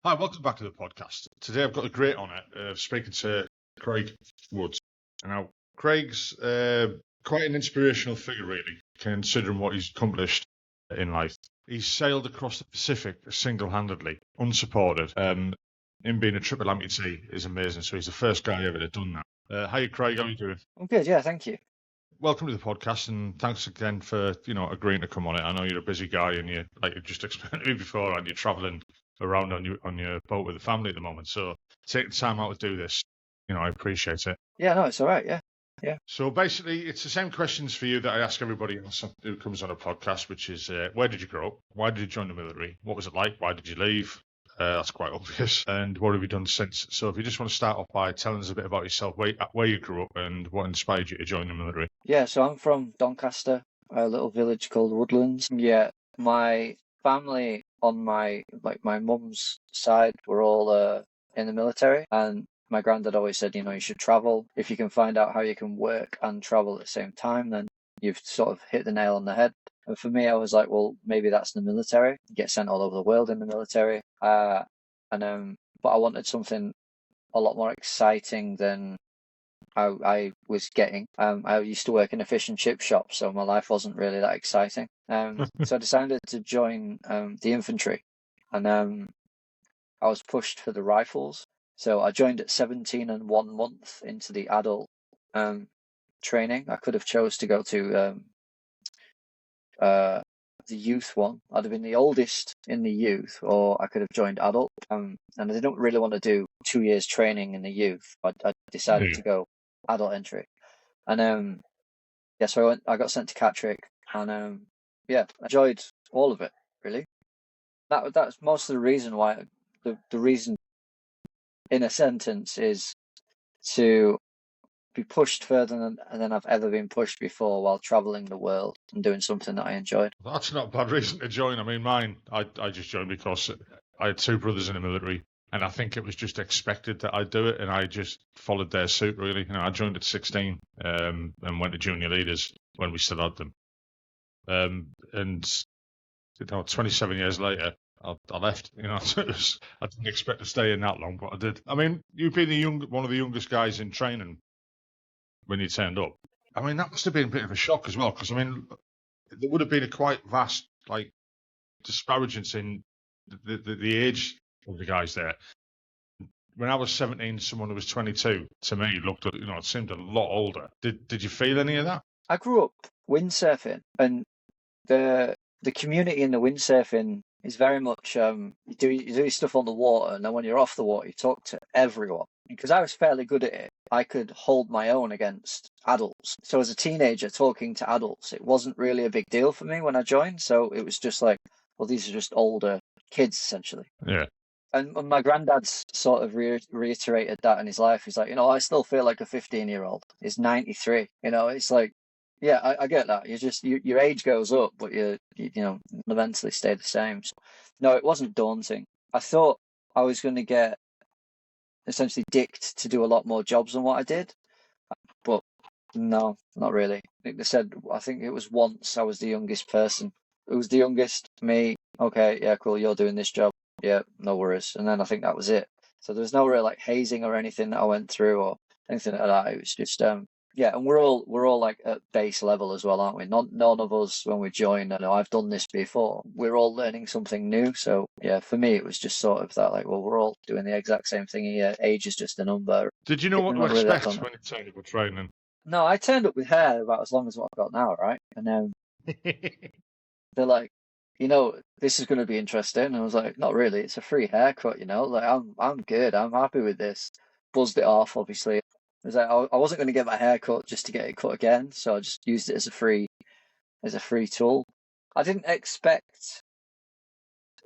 Hi, welcome back to the podcast. Today I've got a great honour of speaking to Craig Woods. Now, Craig's quite an inspirational figure, really, considering what he's accomplished in life. He's sailed across the Pacific single-handedly, unsupported. Him being a triple amputee is amazing, so he's the first guy ever to done that. Hi, Craig, how are you doing? I'm good, yeah, thank you. Welcome to the podcast, and thanks again for agreeing to come on it. I know you're a busy guy, and you, like you just explained to me before, and you're travelling around on your boat with the family at the moment. So take the time out to do this. I appreciate it. Yeah, no, it's all right. Yeah. So basically, it's the same questions for you that I ask everybody else who comes on a podcast, which is where did you grow up? Why did you join the military? What was it like? Why did you leave? That's quite obvious. And what have you done since? So if you just want to start off by telling us a bit about yourself, where you grew up and what inspired you to join the military. Yeah, so I'm from Doncaster, a little village called Woodlands. Yeah, my family on my mum's side were all in the military, and my granddad always said, you should travel. If you can find out how you can work and travel at the same time, then you've sort of hit the nail on the head. And for me, I was like, well, maybe that's the military. You get sent all over the world in the military. But I wanted something a lot more exciting than I was getting. I used to work in a fish and chip shop, so my life wasn't really that exciting. So I decided to join the infantry, and I was pushed for the rifles. So I joined at 17 and 1 month into the adult training. I could have chose to go to the youth one. I'd have been the oldest in the youth, or I could have joined adult. And I didn't really want to do 2 years training in the youth. I decided to go adult entry, and so I got sent to Catterick, and I enjoyed all of it, really. That's most of the reason why. The reason, in a sentence, is to be pushed further than I've ever been pushed before while travelling the world and doing something that I enjoyed. That's not a bad reason to join. I mean, mine, I just joined because I had two brothers in the military, and I think it was just expected that I'd do it, and I just followed their suit, really. I joined at 16 and went to junior leaders when we still had them. And 27 years later, I left. I didn't expect to stay in that long, but I did. I mean, you've been one of the youngest guys in training when you turned up. I mean, that must have been a bit of a shock as well, because, I mean, there would have been a quite vast, disparagence in the age of the guys there. When I was 17, someone who was 22, to me, looked, it seemed a lot older. Did you feel any of that? I grew up windsurfing, and the community in the windsurfing is very much you do stuff on the water, and then when you're off the water, you talk to everyone. Because I was fairly good at it, I could hold my own against adults. So as a teenager, talking to adults, it wasn't really a big deal for me when I joined. So it was just like, well, these are just older kids, essentially. Yeah. And my granddad's sort of reiterated that in his life. He's like, I still feel like a 15-year-old. He's 93. It's like, yeah, I get that. Your age goes up, but you mentally stay the same. So, no, it wasn't daunting. I thought I was going to get essentially dicked to do a lot more jobs than what I did, but no, not really. I think it was once I was the youngest person. It was the youngest, me. Okay, yeah, cool. You're doing this job. Yeah, no worries. And then I think that was it. So there was no real hazing or anything that I went through or anything like that. It was just yeah, and we're all like at base level as well, aren't we? None of us when we joined, I've done this before. We're all learning something new. So yeah, for me it was just sort of that, well, we're all doing the exact same thing here. Age is just a number. Did you know what to expect when you turned up with training? No, I turned up with hair about as long as what I've got now, right? And they're like, this is going to be interesting. And I was like, not really. It's a free haircut, Like I'm good. I'm happy with this. Buzzed it off, obviously. I was like, I wasn't going to get my hair cut just to get it cut again, so I just used it as a free tool. I didn't expect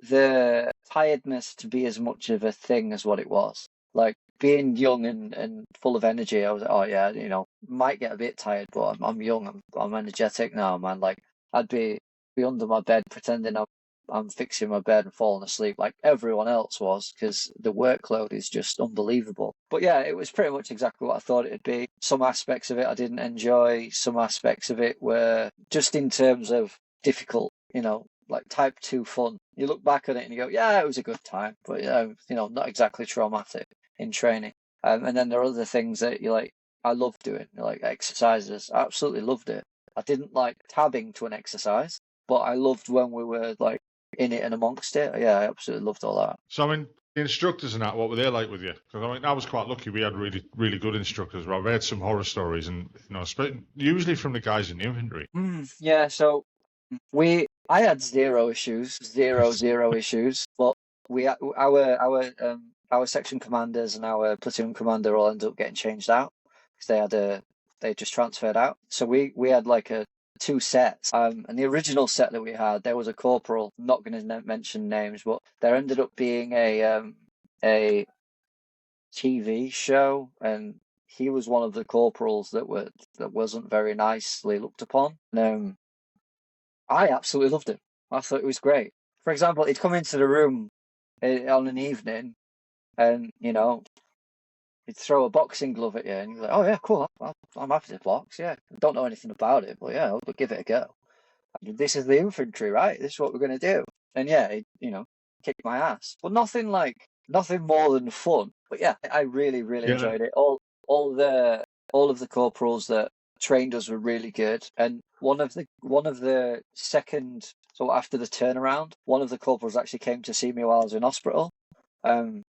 the tiredness to be as much of a thing as what it was. Like being young and full of energy, I was like, oh yeah, might get a bit tired, but I'm young, I'm energetic now, man. Like I'd be under my bed pretending I'm fixing my bed and falling asleep like everyone else was, because the workload is just unbelievable. But yeah, it was pretty much exactly what I thought it'd be. Some aspects of it I didn't enjoy. Some aspects of it were just in terms of difficult, like type 2 fun. you look back on it and you go, yeah, it was a good time, but not exactly traumatic in training. And then there are other things that you like. I love doing, like exercises. I absolutely loved it. I didn't like tabbing to an exercise, but I loved when we were like in it and amongst it. Yeah, I absolutely loved all that. So, I mean, the instructors and that, what were they like with you? Because I mean, I was quite lucky. We had really, really good instructors. Well, we had some horror stories, and usually from the guys in the infantry. Yeah, so I had zero issues, zero issues, but our section commanders and our platoon commander all ended up getting changed out because they just transferred out. So we had like two sets. And the original set that we had, there was a corporal. I'm not going to mention names, but there ended up being a TV show, and he was one of the corporals that wasn't very nicely looked upon. I absolutely loved it. I thought it was great. For example, he'd come into the room on an evening, and he'd throw a boxing glove at you, and you're like, "Oh yeah, cool. I'm happy to box. Yeah, I don't know anything about it, but yeah, I'll give it a go. This is the infantry, right? This is what we're going to do." And yeah, kicked my ass. But nothing more than fun. But yeah, I really, really enjoyed it. All of the corporals that trained us were really good. And one of the second, so after the turnaround, one of the corporals actually came to see me while I was in hospital. And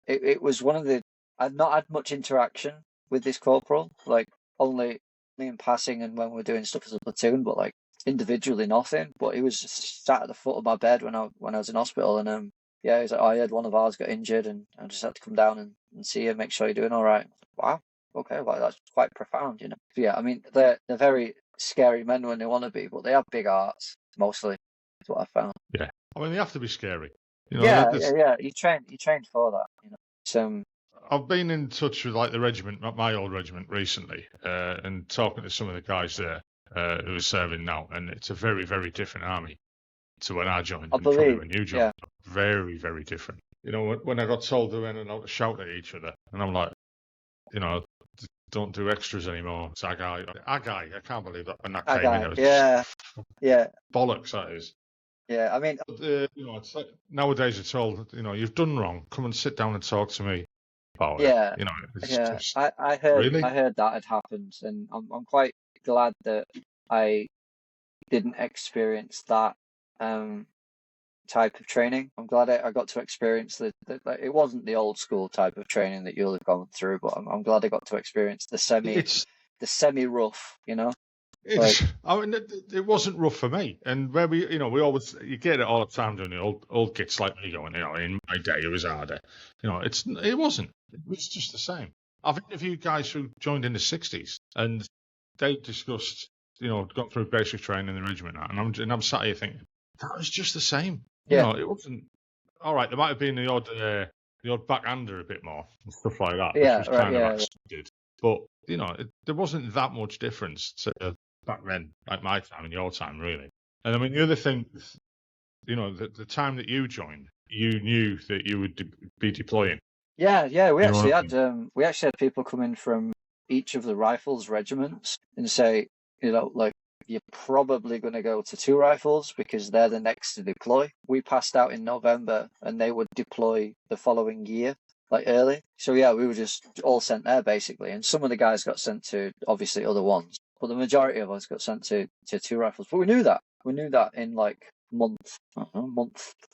it was one of the, I'd not had much interaction with this corporal, like only in passing and when we were doing stuff as a platoon, but like individually nothing. But he was just sat at the foot of my bed when I was in hospital, and yeah, he was like, "Oh, I heard one of ours got injured, and I just had to come down and see you, make sure you're doing all right." Wow, okay, well that's quite profound, So, yeah, I mean they're very scary men when they want to be, but they have big hearts mostly. Is what I found. Yeah, I mean they have to be scary. Yeah. You trained for that. So I've been in touch with like the regiment, my old regiment, recently, and talking to some of the guys there who are serving now, and it's a very, very different army to when I joined, I and probably believe, when you yeah. joined. Very, very different. When I got told they went and out to shout at each other, and I'm like, don't do extras anymore. It's Agai. I can't believe that when that came in. It was Yeah. bollocks, that is. Yeah, I mean, But, it's like, nowadays it's all, you've done wrong. Come and sit down and talk to me about it. yeah, It's yeah. just, I heard really? that had happened, and I'm quite glad that I didn't experience that type of training. I'm glad I got to experience like, it wasn't the old school type of training that you'll have gone through, but I'm glad I got to experience the semi rough, I mean, it wasn't rough for me. And where you get it all the time doing the old kids like me going, in my day it was harder. It wasn't. It was just the same. I've interviewed guys who joined in the 60s, and they discussed, got through basic training in the regiment, and I'm sat here thinking that was just the same. Yeah. It wasn't. All right, there might have been the odd backhander a bit more and stuff like that, Yeah, which was right, kind of yeah. expected. But there wasn't that much difference to back then, like my time and your time, really. And I mean, the other thing, the time that you joined, you knew that you would be deploying. Yeah. We actually had people come in from each of the rifles regiments and say, like, you're probably going to go to 2 rifles because they're the next to deploy. We passed out in November, and they would deploy the following year, like early. So yeah, we were just all sent there basically, and some of the guys got sent to obviously other ones, but the majority of us got sent to 2 rifles. But we knew that in like month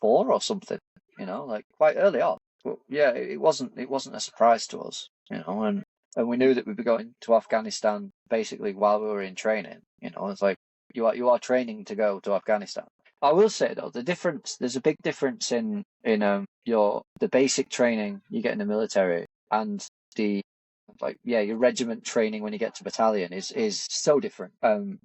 4 or something, like quite early on. But yeah, it wasn't a surprise to us, and we knew that we'd be going to Afghanistan basically while we were in training. It's like you are training to go to Afghanistan. I will say though, there's a big difference in the basic training you get in the military and the your regiment training when you get to battalion is so different. And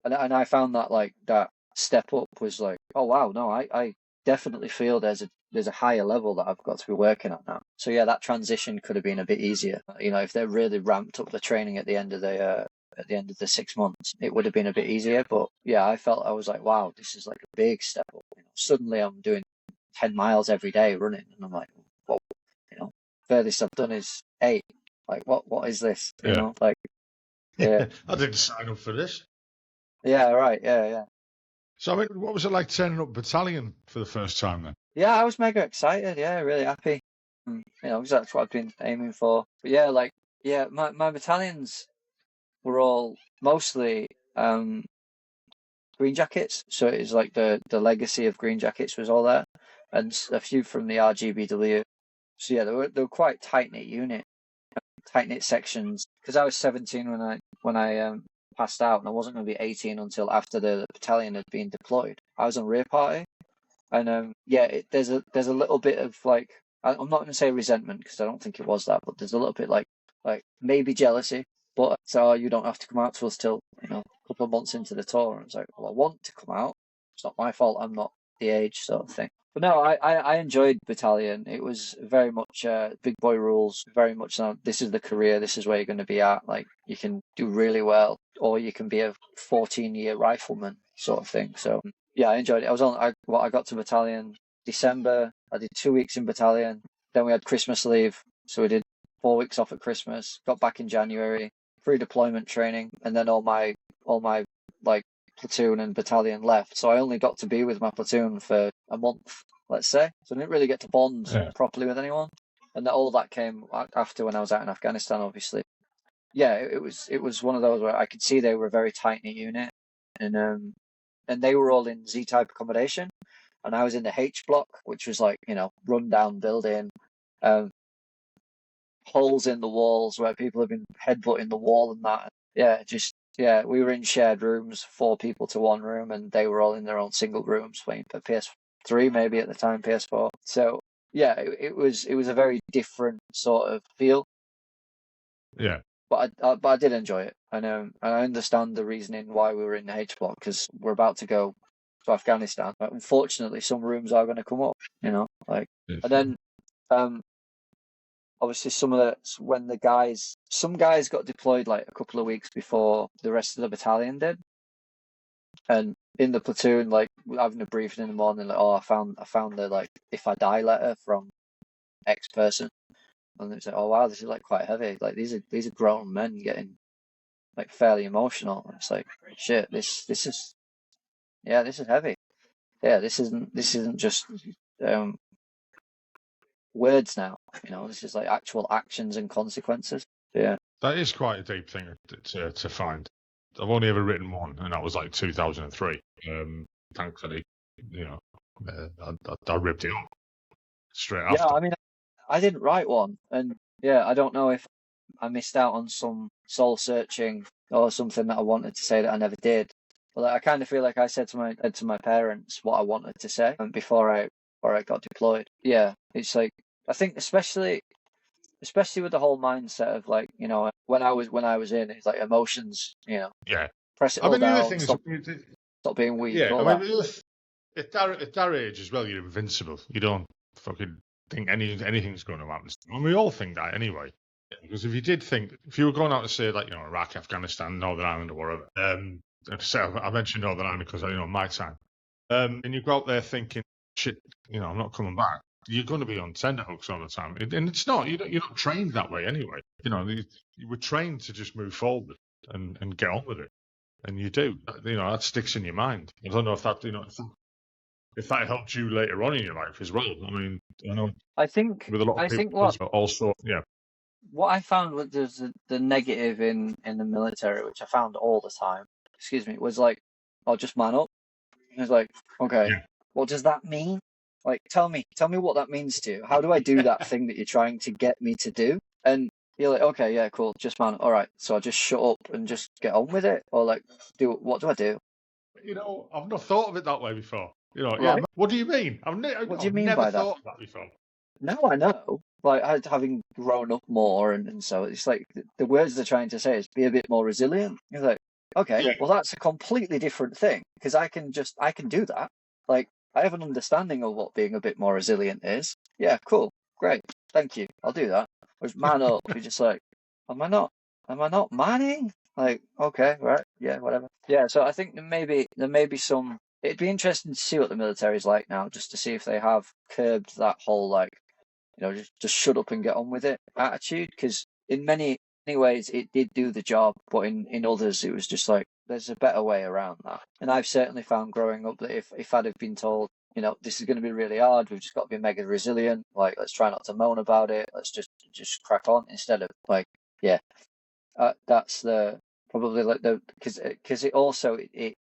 I found that like that step up was like, oh wow, no, I definitely feel there's a higher level that I've got to be working at now. So yeah, that transition could have been a bit easier. If they really ramped up the training at the end of the 6 months, it would have been a bit easier. But yeah, I was like, wow, this is like a big step up. Suddenly I'm doing 10 miles every day running, and I'm like, whoa, furthest I've done is 8. Like, what is this? Like, yeah. I didn't sign up for this. Yeah, right. Yeah. So, I mean, what was it like turning up battalion for the first time then? Yeah, I was mega excited. Yeah, really happy. You know, 'cause that's what I've been aiming for. But yeah, like, yeah, my battalions were all mostly Green Jackets. So it was like the legacy of Green Jackets was all there, and a few from the RGBW. So yeah, they were quite tight knit unit, tight knit sections. Because I was 17 when I passed out, and I wasn't going to be 18 until after the battalion had been deployed. I was on rear party, and yeah, there's a little bit of like, I'm not going to say resentment because I don't think it was that, but there's a little bit like maybe jealousy. But so you don't have to come out to us till a couple of months into the tour. And it's like, well, I want to come out. It's not my fault. I'm not the age sort of thing. But no, I enjoyed battalion. It was very much big boy rules. Very much this is the career. This is where you're going to be at. Like you can do really well, or you can be a 14-year rifleman sort of thing. So yeah, I enjoyed it. I got to battalion December. I did 2 weeks in battalion. Then we had Christmas leave, so we did 4 weeks off at Christmas. Got back in January, pre-deployment training, and then all my like platoon and battalion left. So I only got to be with my platoon for a month, let's say. So I didn't really get to bond properly with anyone. And all that came after when I was out in Afghanistan, obviously. Yeah, it was one of those where I could see they were a very tight knit unit, and they were all in Z-type accommodation, and I was in the H block, which was like run down building, holes in the walls where people have been headbutting the wall and that. Yeah, we were in shared rooms, 4 people to one room, and they were all in their own single rooms playing PS3 maybe at the time, PS4. So yeah, it was a very different sort of feel. Yeah. But I did enjoy it. I know, and I understand the reasoning why we were in the H block because we're about to go to Afghanistan. But unfortunately, some rooms are going to come up. And then obviously some guys got deployed like a couple of weeks before the rest of the battalion did, and in the platoon, like having a briefing in the morning, like, oh, I found the like if I die letter from X person. And it's like, oh wow, this is like quite heavy. Like these are grown men getting like fairly emotional. And it's like, shit, this is heavy. Yeah, this isn't just words now. This is like actual actions and consequences. Yeah. That is quite a deep thing to find. I've only ever written one, and that was like 2003. Thankfully, I ripped it up straight after. Yeah, I mean, I didn't write one, and yeah, I don't know if I missed out on some soul searching or something that I wanted to say that I never did. But I kind of feel like I said to my parents what I wanted to say, and before I got deployed. Yeah, it's like I think especially with the whole mindset of like when I was in, it's like emotions. Yeah. Press it I all mean, the other down. thing Stop being weak. Yeah, all I that. mean, at that age as well, you're invincible. You don't fucking think anything's going to happen. And we all think that anyway. Because if you were going out to say like Iraq, Afghanistan, Northern Ireland, or whatever, so I mentioned Northern Ireland because my time, and you go out there thinking, shit, I'm not coming back. You're going to be on tenterhooks all the time, and it's not. You're not trained that way anyway. You were trained to just move forward and get on with it, and you do. That sticks in your mind. I don't know if that if that helped you later on in your life as well. I mean, I know. I think with a lot of people also, yeah. What I found was there's the negative in the military, which I found all the time. Excuse me, was like, "I'll just man up." And it's like, okay, what does that mean? Like, tell me what that means to you. How do I do that thing that you're trying to get me to do? And you're like, okay, yeah, cool, just man up. All right, so I just shut up and just get on with it, or like, what do I do? I've not thought of it that way before. Right? Yeah. What do you mean? What do you mean never by that? thought of that before. Now I know. Like having grown up more, and so it's like the words they're trying to say is be a bit more resilient. You're like, okay, well that's a completely different thing because I can do that. Like I have an understanding of what being a bit more resilient is. Yeah, cool, great, thank you, I'll do that. Whereas man up, you're just like, am I not manning? Like, okay, right, yeah, whatever. Yeah, so I think there may be some. It'd be interesting to see what the military's like now, just to see if they have curbed that whole like, just shut up and get on with it attitude. Because in many ways it did do the job, but in others it was just like, there's a better way around that. And I've certainly found growing up that if I'd have been told, this is going to be really hard, we've just got to be mega resilient, like, let's try not to moan about it, let's just crack on, instead of like, yeah, that's probably like because it also it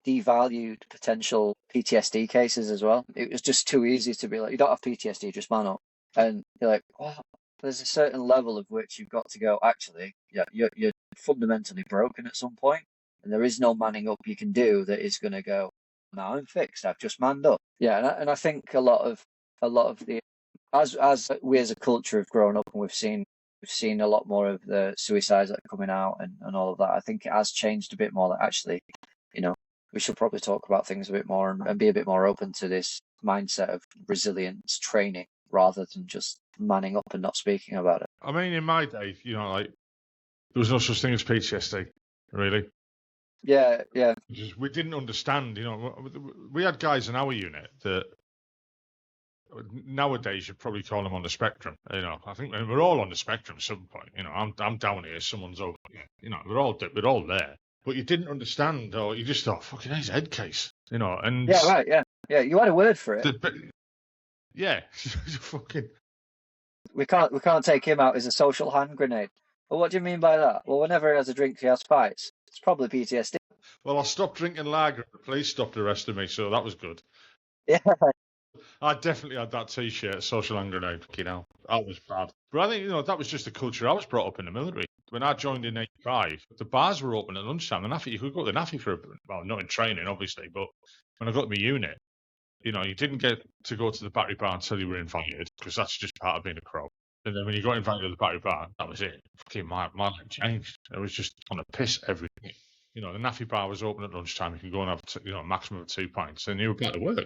devalued potential PTSD cases as well. It was just too easy to be like, you don't have PTSD, just man up. And you're like, oh, there's a certain level of which you've got to go, actually, yeah, you're fundamentally broken at some point, and there is no manning up you can do that is going to go, now I'm fixed, I've just manned up. Yeah, and I think a lot of the, as we as a culture have grown up and we've seen a lot more of the suicides that are coming out and all of that. I think it has changed a bit more, that actually, we should probably talk about things a bit more and be a bit more open to this mindset of resilience training rather than just manning up and not speaking about it. I mean, in my day, like, there was no such thing as PTSD, really. Yeah. We didn't understand, we had guys in our unit that nowadays you'd probably call them on the spectrum. I think we're all on the spectrum at some point. I'm down here, someone's over here. We're all there. But you didn't understand, or you just thought, fucking hell, he's a head case, and yeah, right, yeah. You had a word for it. Yeah, fucking. We can't take him out as a social hand grenade. Well, what do you mean by that? Well, whenever he has a drink, he has fights. It's probably PTSD. Well, I stopped drinking lager. The police stopped arresting me, so that was good. Yeah. I definitely had that T-shirt, social hand grenade. That was bad. But I think that was just the culture I was brought up in the military. When I joined in '85, the bars were open at lunchtime. You could go to the NAFI not in training, obviously, but when I got to my unit, you didn't get to go to the battery bar until you were invited, because that's just part of being a crow. And then when you got invited to the battery bar, that was it. Fucking my life changed. I was just on a piss every day. The NAFI bar was open at lunchtime. You can go and have a maximum of 2 pints, and you were back to work.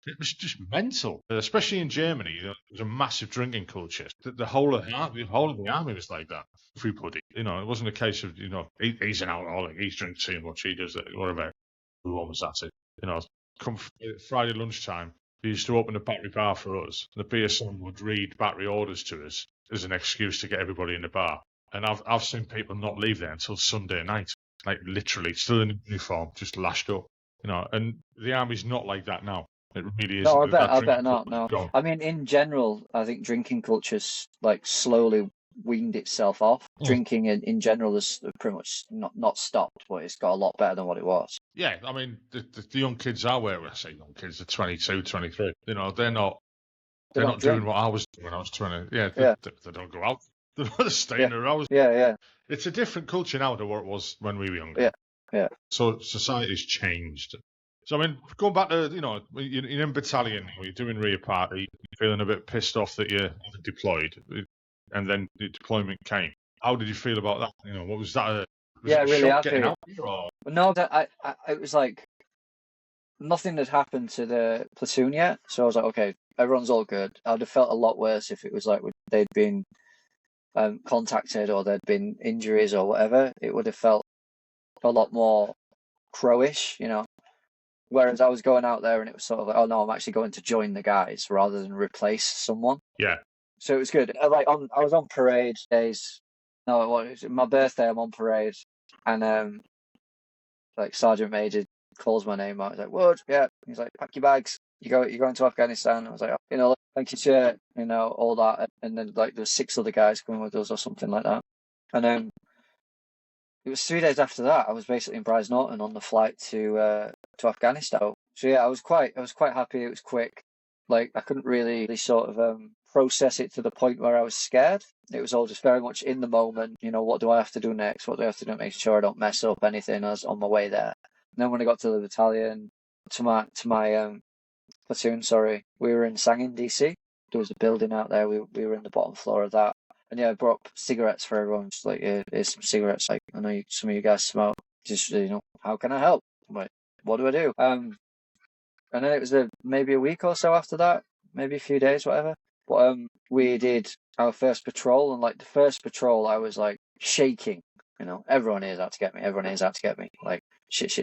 It was just mental, especially in Germany. There was a massive drinking culture. The whole of the army was like that. Everybody, it wasn't a case of he's an alcoholic, he's drinking too much, he does it, whatever. Everyone was at it. Come Friday lunchtime, they used to open the battery bar for us. The BSM would read battery orders to us as an excuse to get everybody in the bar. And I've seen people not leave there until Sunday night, like literally still in uniform, just lashed up. And the army's not like that now. It really is. No, I bet not. No, I mean, in general, I think drinking culture's like slowly weaned itself off. Drinking in general has pretty much not stopped, but it's got a lot better than what it was. Yeah, I mean, the young kids are where I say young kids are 22, 23. They're not doing what I was doing when I was 20. Yeah, they don't go out. They don't stay in their house. Yeah. It's a different culture now than what it was when we were younger. Yeah. So society's changed. So, I mean, going back to, you're in battalion, you're doing rear party, you're feeling a bit pissed off that you're deployed, and then the deployment came. How did you feel about that? What was that? Really happy. Getting out here, or? No, it was like nothing had happened to the platoon yet. So I was like, okay, everyone's all good. I'd have felt a lot worse if it was like they'd been contacted or there'd been injuries or whatever. It would have felt a lot more crowish, Whereas I was going out there and it was sort of like, oh no, I'm actually going to join the guys rather than replace someone. Yeah. So it was good. I was on parade days. No, it was my birthday. I'm on parade, and like Sergeant Major calls my name out. He's like, "Wood, yeah." He's like, "Pack your bags. You're going to Afghanistan." I was like, "Thank you, sir." All that, and then like there's 6 other guys coming with us or something like that, and it was 3 days after that. I was basically in Brize Norton on the flight to Afghanistan. So yeah, I was quite happy. It was quick. Like I couldn't really sort of process it to the point where I was scared. It was all just very much in the moment. What do I have to do next? What do I have to do to make sure I don't mess up anything as on my way there? And then when I got to the battalion, to my platoon, we were in Sangin, DC. There was a building out there. We were in the bottom floor of that. And yeah, I brought up cigarettes for everyone. Just like, here's some cigarettes. Like, I know some of you guys smoke. Just, how can I help? I'm like, what do I do? And then it was maybe a week or so after that, maybe a few days, whatever. But we did our first patrol, and like the first patrol, I was like shaking. Everyone is out to get me. Everyone is out to get me. Like shit.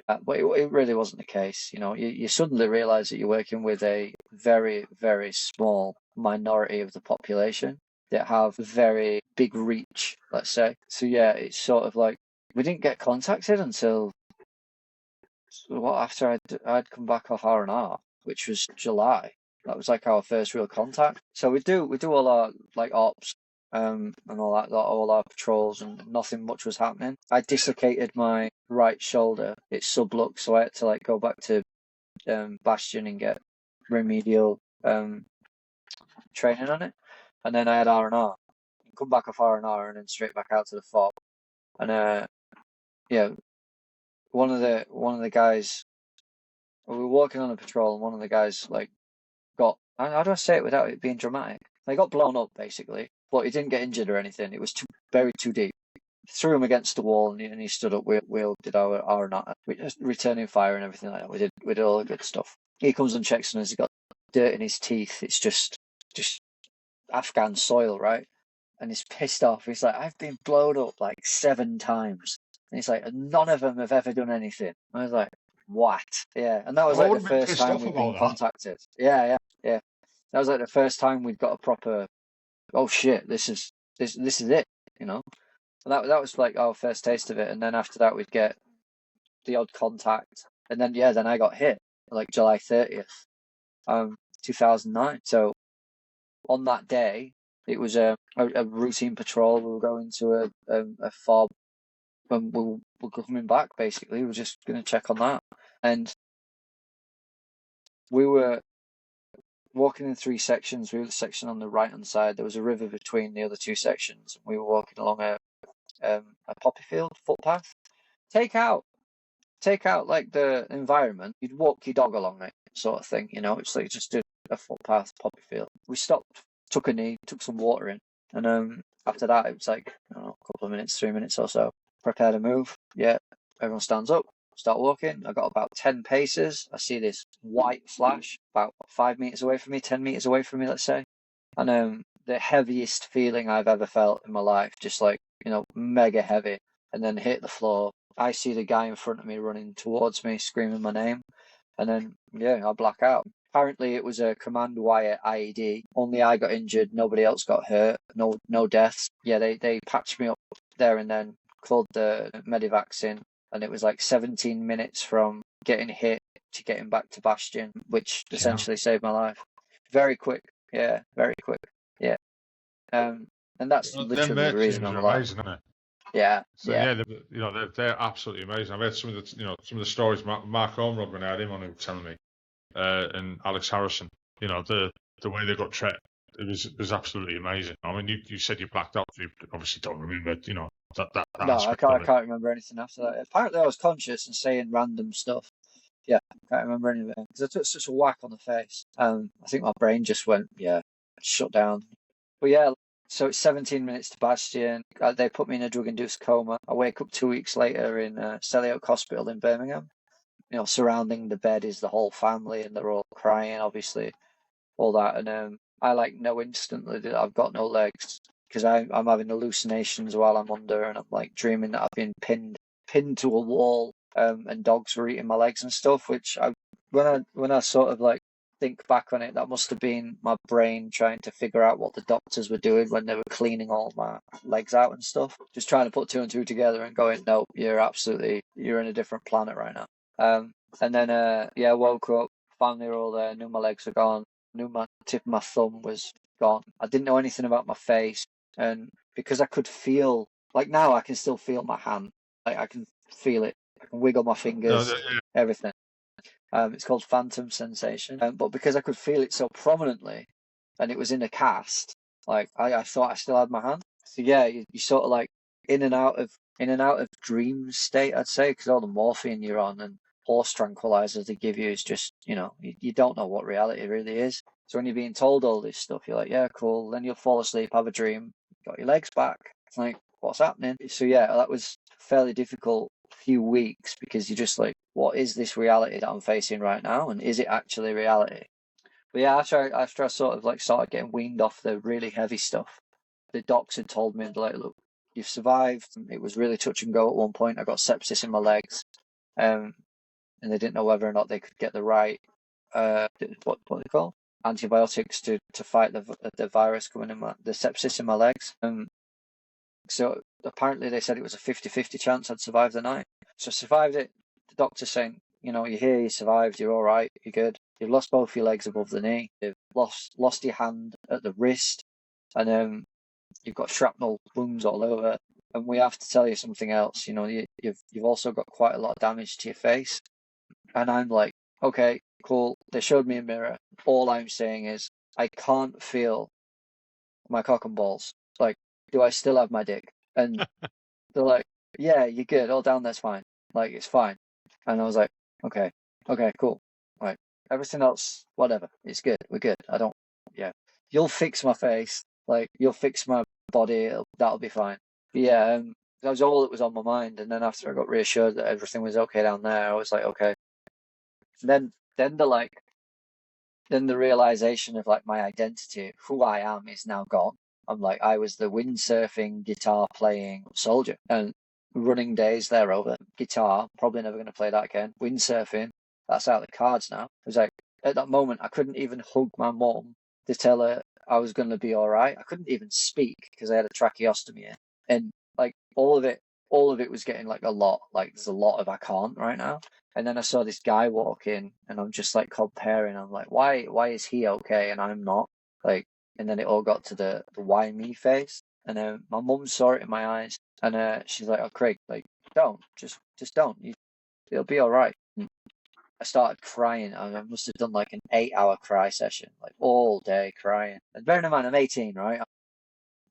But it really wasn't the case. You suddenly realise that you're working with a very, very small minority of the population that have very big reach, let's say. So yeah, it's sort of like we didn't get contacted until after I'd come back off R&R, which was July. That was like our first real contact. So we do all our like ops and all that, all our patrols, and nothing much was happening. I dislocated my right shoulder. It subluxed, so I had to like go back to Bastion and get remedial training on it. And then I had R&R. Come back off R&R and then straight back out to the FOB. And yeah, one of the guys, we were walking on a patrol, and one of the guys like got, how do I say it without it being dramatic? They got blown up basically, but he didn't get injured or anything. It was buried too deep. Threw him against the wall, and he stood up. We did our R&R, returning fire and everything like that. We did all the good stuff. He comes and checks on us. He's got dirt in his teeth. It's just Afghan soil, right? And he's pissed off. He's like, I've been blown up like 7 times. And he's like, none of them have ever done anything. And I was like, what? Yeah. And that was like the first time we'd been contacted. Yeah. That was like the first time we'd got a proper, oh shit, this is it, you know? And that was like our first taste of it. And then after that, we'd get the odd contact. And then, then I got hit like July 30th, 2009. So on that day, it was a routine patrol. We were going to a FOB, and we were coming back. Basically, we were just going to check on that, and we were walking in 3 sections. We were the section on the right hand side. There was a river between the other 2 sections. We were walking along a poppy field footpath. Take out like the environment. You'd walk your dog along it, sort of thing. You know, it's like just a footpath, poppy field. We stopped, took a knee, took some water in, and after that it was like, I don't know, a couple of minutes, 3 minutes or so. Prepare to move. Yeah, everyone stands up, start walking. I got about 10 paces. I see this white flash about 5 meters away from me, 10 meters away from me, let's say, and the heaviest feeling I've ever felt in my life, just like, you know, mega heavy, and then hit the floor. I see the guy in front of me running towards me, screaming my name, and then I black out. Apparently, it was a command wire IED. Only I got injured. Nobody else got hurt. No deaths. Yeah, they patched me up there and then, called the medivacs in, and it was like 17 minutes from getting hit to getting back to Bastion, which essentially saved my life. Very quick. Yeah, very quick. Yeah. And that's literally the reason I'm alive. Amazing, isn't it? Yeah. So they're absolutely amazing. I've heard some of the stories Mark Ormerod when I had him on, who was telling me, and Alex Harrison. You know, the way they got treated, it was absolutely amazing. I mean, you said you blacked out. You obviously don't remember, that. No, I can't remember anything after that. Apparently, I was conscious and saying random stuff. Yeah, I can't remember any of it because I took such a whack on the face. I think my brain just went, shut down. But yeah, so it's 17 minutes to Bastion. They put me in a drug-induced coma. I wake up 2 weeks later in Selly Oak Hospital in Birmingham. You know, surrounding the bed is the whole family, and they're all crying, obviously, all that. And I know instantly that I've got no legs because I'm having hallucinations while I'm under, and I'm like dreaming that I've been pinned to a wall, and dogs were eating my legs and stuff. Which when I sort of like think back on it, that must have been my brain trying to figure out what the doctors were doing when they were cleaning all my legs out and stuff. Just trying to put 2 and 2 together and going, no, you're in a different planet right now. And then woke up, family were all there, knew my legs were gone, knew my tip of my thumb was gone. I didn't know anything about my face, and because I could feel, like now I can still feel my hand, like I can feel it, I can wiggle my fingers, everything. It's called phantom sensation, but because I could feel it so prominently, and it was in a cast, like I thought I still had my hand. So yeah, you sort of like in and out of dream state, I'd say, because all the morphine you're on and horse tranquilizers they give you is just, you don't know what reality really is. So when you're being told all this stuff, you're like, yeah, cool. Then you'll fall asleep, have a dream, got your legs back. It's like, what's happening? So yeah, that was fairly difficult few weeks because you're just like, what is this reality that I'm facing right now, and is it actually reality? But yeah, after I sort of like started getting weaned off the really heavy stuff, the docs had told me, like, look, you've survived. It was really touch and go at one point. I got sepsis in my legs, and they didn't know whether or not they could get the right what they call antibiotics to fight the virus coming in the sepsis in my legs. So apparently they said it was a 50-50 chance I'd survive the night. So I survived it. The doctor's saying, you're here, you survived, you're all right, you're good. You've lost both your legs above the knee. You've lost your hand at the wrist, and you've got shrapnel wounds all over. And we have to tell you something else. You've also got quite a lot of damage to your face. And I'm like, okay, cool. They showed me a mirror. All I'm saying is I can't feel my cock and balls. Like, do I still have my dick? And they're like, yeah, you're good. All down there's fine. Like, it's fine. And I was like, okay, cool. Like, everything else, whatever. It's good. We're good. Yeah. You'll fix my face. Like, you'll fix my body. That'll be fine. But yeah, that was all that was on my mind. And then after I got reassured that everything was okay down there, I was like, okay. And then the realization of like my identity, who I am, is now gone. I'm like, I was the windsurfing, guitar playing soldier, and running days, they're over. Guitar, probably never going to play that again. Windsurfing, that's out of the cards now. It was like, at that moment, I couldn't even hug my mom to tell her I was going to be all right. I couldn't even speak because I had a tracheostomy in. And like all of it was getting like a lot. Like there's a lot of I can't right now. And then I saw this guy walk in, and I'm just like comparing. I'm like, why is he okay and I'm not? Like, and then it all got to the why me face. And then my mum saw it in my eyes, and she's like, "Oh, Craig, like, don't, just don't. It'll be all right." And I started crying. I must have done like an 8-hour cry session, like all day crying. And bearing in mind, I'm 18, right?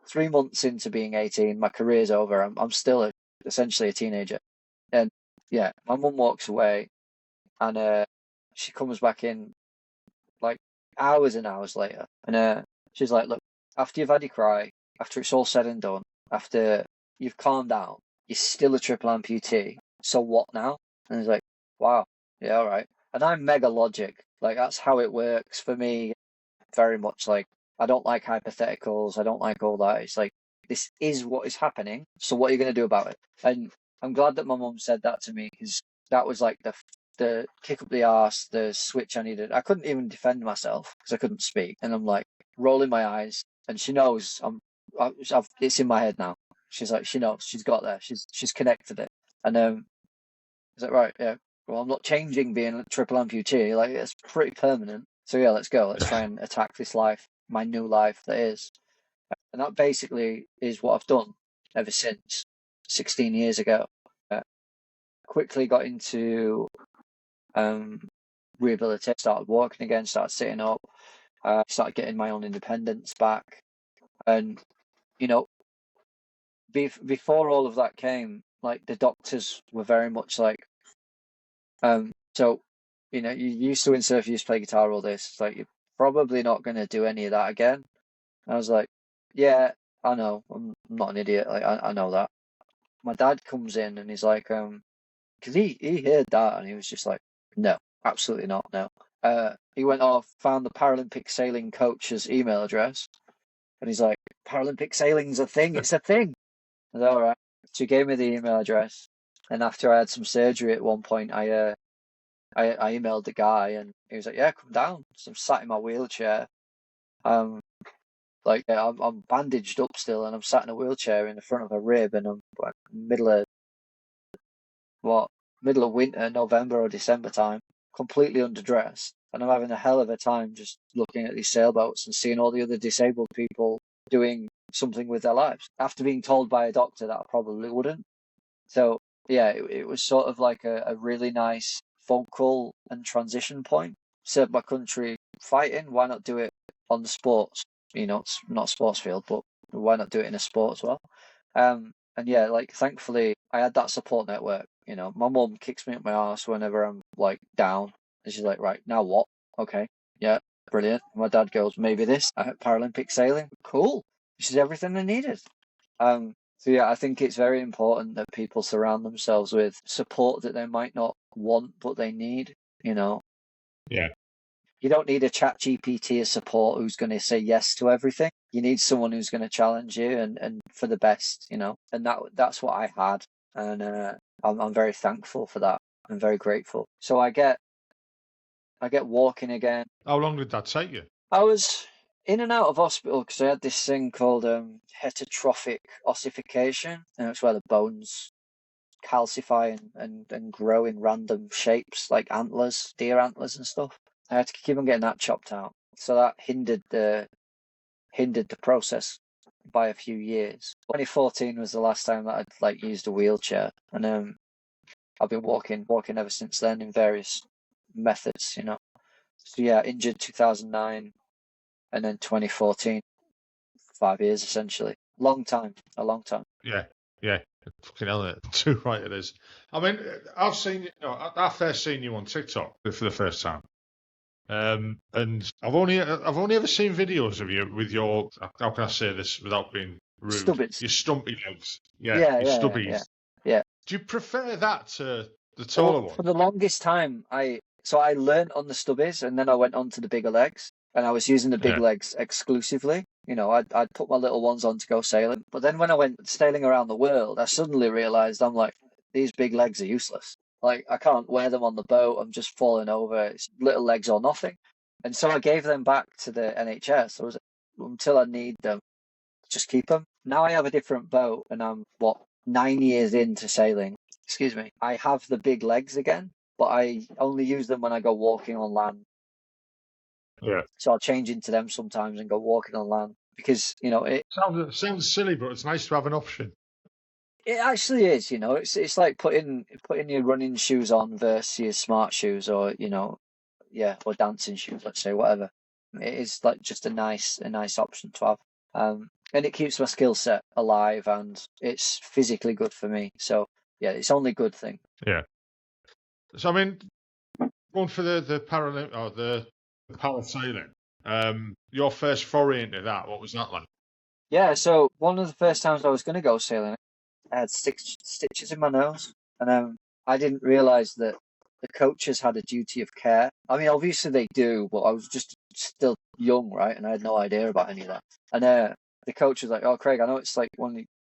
3 months into being 18, my career's over. I'm still essentially a teenager. And yeah, my mum walks away, and she comes back in like hours and hours later, and she's like, "Look, after you've had your cry, after it's all said and done, after you've calmed down, you're still a triple amputee. So what now?" And he's like, "Wow, yeah, all right." And I'm mega logic. Like that's how it works for me. Very much like I don't like hypotheticals. I don't like all that. It's like this is what is happening. So what are you going to do about it? And I'm glad that my mum said that to me, because that was like the kick up the arse, the switch I needed. I couldn't even defend myself because I couldn't speak, and I'm like rolling my eyes, and she knows it's in my head now. She's like, she knows, she's got there, she's connected it, and is that right? Yeah. Well, I'm not changing being a triple amputee. Like it's pretty permanent. So yeah, let's go. Let's try and attack this life, my new life that is. And that basically is what I've done ever since 16 years ago. Quickly got into rehabilitation, started walking again, started sitting up, started getting my own independence back. And, before all of that came, like the doctors were very much like, so, you used to windsurf, you used to play guitar, all this. It's like, you're probably not going to do any of that again. I was like, yeah, I know. I'm not an idiot. Like, I know that. My dad comes in and he's like, because he heard that and he was just like, no, absolutely not, no. He went off, found the Paralympic sailing coach's email address, and he's like, Paralympic sailing's a thing, it's a thing. I was all right. So he gave me the email address, and after I had some surgery at one point, I emailed the guy, and he was like, yeah, come down. So I'm sat in my wheelchair. Like I'm bandaged up still, and I'm sat in a wheelchair in the front of a rib, and I'm like, middle of winter, November or December time, completely underdressed, and I'm having a hell of a time just looking at these sailboats and seeing all the other disabled people doing something with their lives after being told by a doctor that I probably wouldn't. So yeah, it was sort of like a really nice focal and transition point. Served my country fighting, why not do it on the sports? It's not a sports field, but why not do it in a sport as well? And yeah, like thankfully I had that support network. My mum kicks me up my arse whenever I'm like down, and she's like, right, now what? Okay, yeah, brilliant. My dad goes, maybe this Paralympic sailing, cool. This is everything they needed. So yeah, I think it's very important that people surround themselves with support that they might not want, but they need. Yeah. You don't need a chat GPT of support who's going to say yes to everything. You need someone who's going to challenge you and for the best, and that's what I had. And I'm very thankful for that. I'm very grateful. So I get walking again. How long did that take you? I was in and out of hospital because I had this thing called heterotrophic ossification, and it's where the bones calcify and grow in random shapes like antlers, deer antlers and stuff. I had to keep on getting that chopped out, so that hindered the process by a few years. 2014 was the last time that I'd used a wheelchair, and I've been walking ever since then in various methods, you know. So yeah, injured 2009, and then 2014, 5 years essentially. A long time. Yeah, yeah. Fucking hell, too right it is. I mean, I've seen, I first seen you on TikTok for the first time. And I've only ever seen videos of you with your, how can I say this without being rude? Stubbies. Your stumpy legs. Yeah, Your stubbies. yeah. Do you prefer that to the Well, taller one? for the longest time, I learned on the stubbies, and then I went on to the bigger legs, and I was using the big Yeah, legs exclusively. You know, I'd put my little ones on to go sailing, but then when I went sailing around the world, I suddenly realised I'm like, these big legs are useless. Like I can't wear them on the boat. I'm just falling over. It's little legs or nothing. And so I gave them back to the NHS. I was until I need them, just keep them. Now I have a different boat, and I'm 9 years into sailing. Excuse me. I have the big legs again, but I only use them when I go walking on land. yeah. So I'll change into them sometimes and go walking on land because it Sounds silly, but it's nice to have an option. it actually is. It's like putting your running shoes on versus your smart shoes, or or dancing shoes. Let's say whatever. It is like just a nice option to have. And it keeps my skill set alive, and it's physically good for me. So yeah, it's only a good thing. Yeah. So I mean, going for the Paralympic or the parasailing, your first foray into that, what was that like? Yeah, so one of the first times I was going to go sailing, I had stitches in my nose, and I didn't realise that the coaches had a duty of care. I mean, obviously they do, but I was just still young, right? And I had no idea about any of that. And the coach was like, "Oh, Craig, I know it's like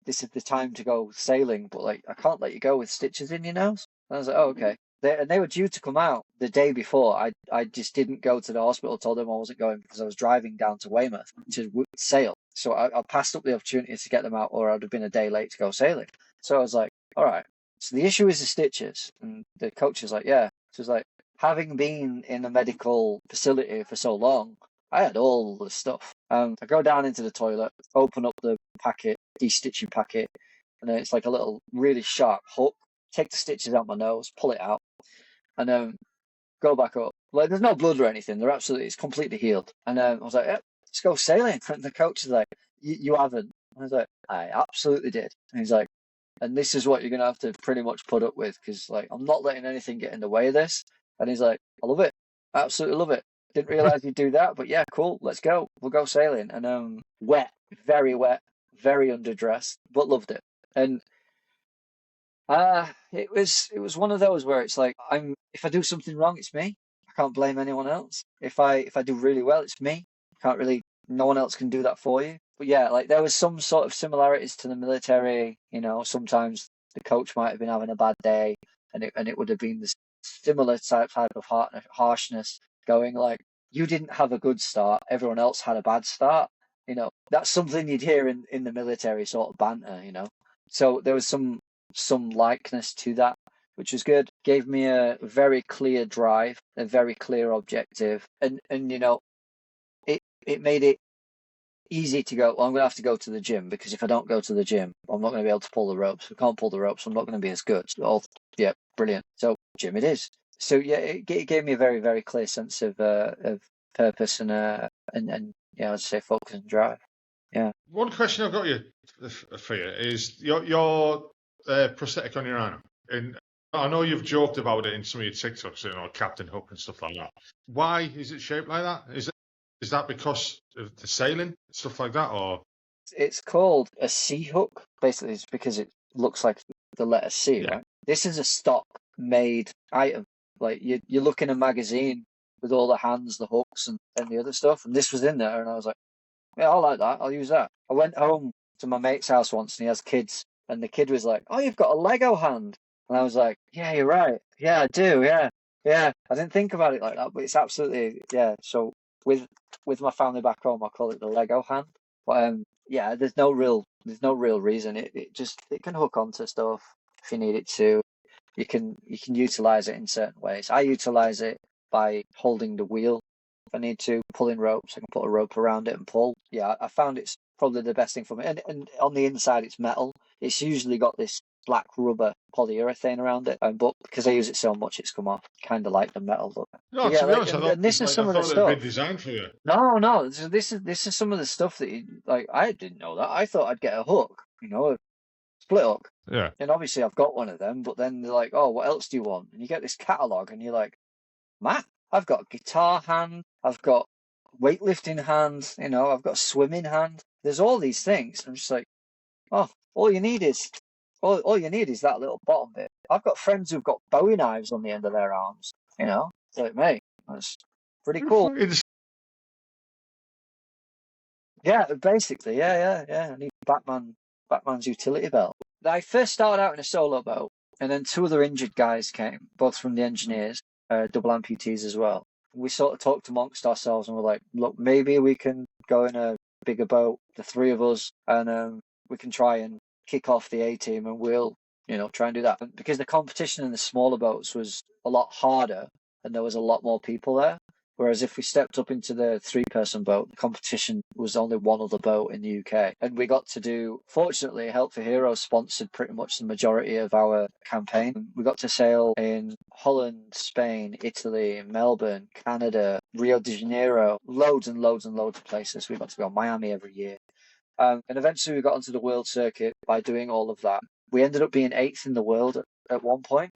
this is the time to go sailing, but like I can't let you go with stitches in your nose." And I was like, "Oh, okay." They were due to come out the day before. I just didn't go to the hospital. Told them I wasn't going because I was driving down to Weymouth to sail. So I passed up the opportunity to get them out, or I'd have been a day late to go sailing. So I was like, all right. So the issue is the stitches. And the coach was like, yeah. So it's like, having been in a medical facility for so long, I had all the stuff. I go down into the toilet, open up the packet, de-stitching packet, and then it's like a little really sharp hook. Take the stitches out my nose, pull it out, and go back up. Like there's no blood or anything. It's completely healed. And I was like, yeah, let's go sailing. And the coach is like, you haven't. I was like, I absolutely did. And he's like, and this is what you're gonna have to pretty much put up with because like I'm not letting anything get in the way of this. And he's like, I love it, absolutely love it. Didn't realize you'd do that, but yeah, cool. Let's go. We'll go sailing. And wet, very underdressed, but loved it. And it was one of those where it's like if I do something wrong, it's me. I can't blame anyone else. If I do really well, it's me. No one else can do that for you. But yeah, like there was some sort of similarities to the military. Sometimes the coach might have been having a bad day, and it would have been this similar type of harshness, going like, you didn't have a good start, everyone else had a bad start. That's something you'd hear in the military sort of banter. So there was some likeness to that, which was good. Gave me a very clear drive, a very clear objective, and it made it easy to go. Well, I'm going to have to go to the gym because if I don't go to the gym, I'm not going to be able to pull the ropes. If I can't pull the ropes, I'm not going to be as good. Yeah, brilliant. So gym it is. So yeah, it gave me a very, very clear sense of purpose and yeah, I'd say focus and drive. Yeah. One question I've got for you is your prosthetic on your arm. And I know you've joked about it in some of your TikToks, Captain Hook and stuff like that. Why is it shaped like that? Is that because of the sailing, stuff like that, or? It's called a C hook. Basically, it's because it looks like the letter C, Yeah. right? This is a stock-made item. Like you look in a magazine with all the hands, the hooks, and the other stuff, and this was in there, and I was like, yeah, I like that. I'll use that. I went home to my mate's house once, and he has kids, and the kid was like, "Oh, you've got a Lego hand," and I was like, "Yeah, you're right. Yeah, I do. Yeah, yeah. I didn't think about it like that, but it's absolutely yeah." So with my family back home, I call it the Lego hand. But yeah, there's no real reason. It can hook onto stuff if you need it to. You can utilize it in certain ways. I utilize it by holding the wheel. If I need to, pulling ropes, I can put a rope around it and pull. Yeah, I found it's probably the best thing for me. And on the inside, it's metal. It's usually got this black rubber polyurethane around it, but because I use it so much, it's come off. Kind of like the metal look. No, Yeah, to be honest, and this is some of the I thought it had been stuff. designed for you. No. So this is some of the stuff that I didn't know that. I thought I'd get a hook, a split hook. Yeah. And obviously I've got one of them, but then they're like, oh, what else do you want? And you get this catalogue and you're like, Matt, I've got guitar hand, I've got weightlifting hand, I've got swimming hand. There's all these things. I'm just like, oh, all you need is that little bottom bit. I've got friends who've got Bowie knives on the end of their arms, It's like, mate, that's pretty cool. Yeah, basically, yeah. I need Batman's utility belt. I first started out in a solo boat, and then two other injured guys came, both from the engineers, double amputees as well. We sort of talked amongst ourselves, and we're like, look, maybe we can go in a bigger boat, the three of us, and we can try and kick off the A team, and we'll, try and do that. Because the competition in the smaller boats was a lot harder, and there was a lot more people there. Whereas if we stepped up into the three-person boat, the competition was only one other boat in the UK. And we got to do, fortunately, Help for Heroes sponsored pretty much the majority of our campaign. We got to sail in Holland, Spain, Italy, Melbourne, Canada, Rio de Janeiro, loads and loads and loads of places. We got to go to Miami every year. And eventually we got onto the world circuit by doing all of that. We ended up being 8th in the world at one point,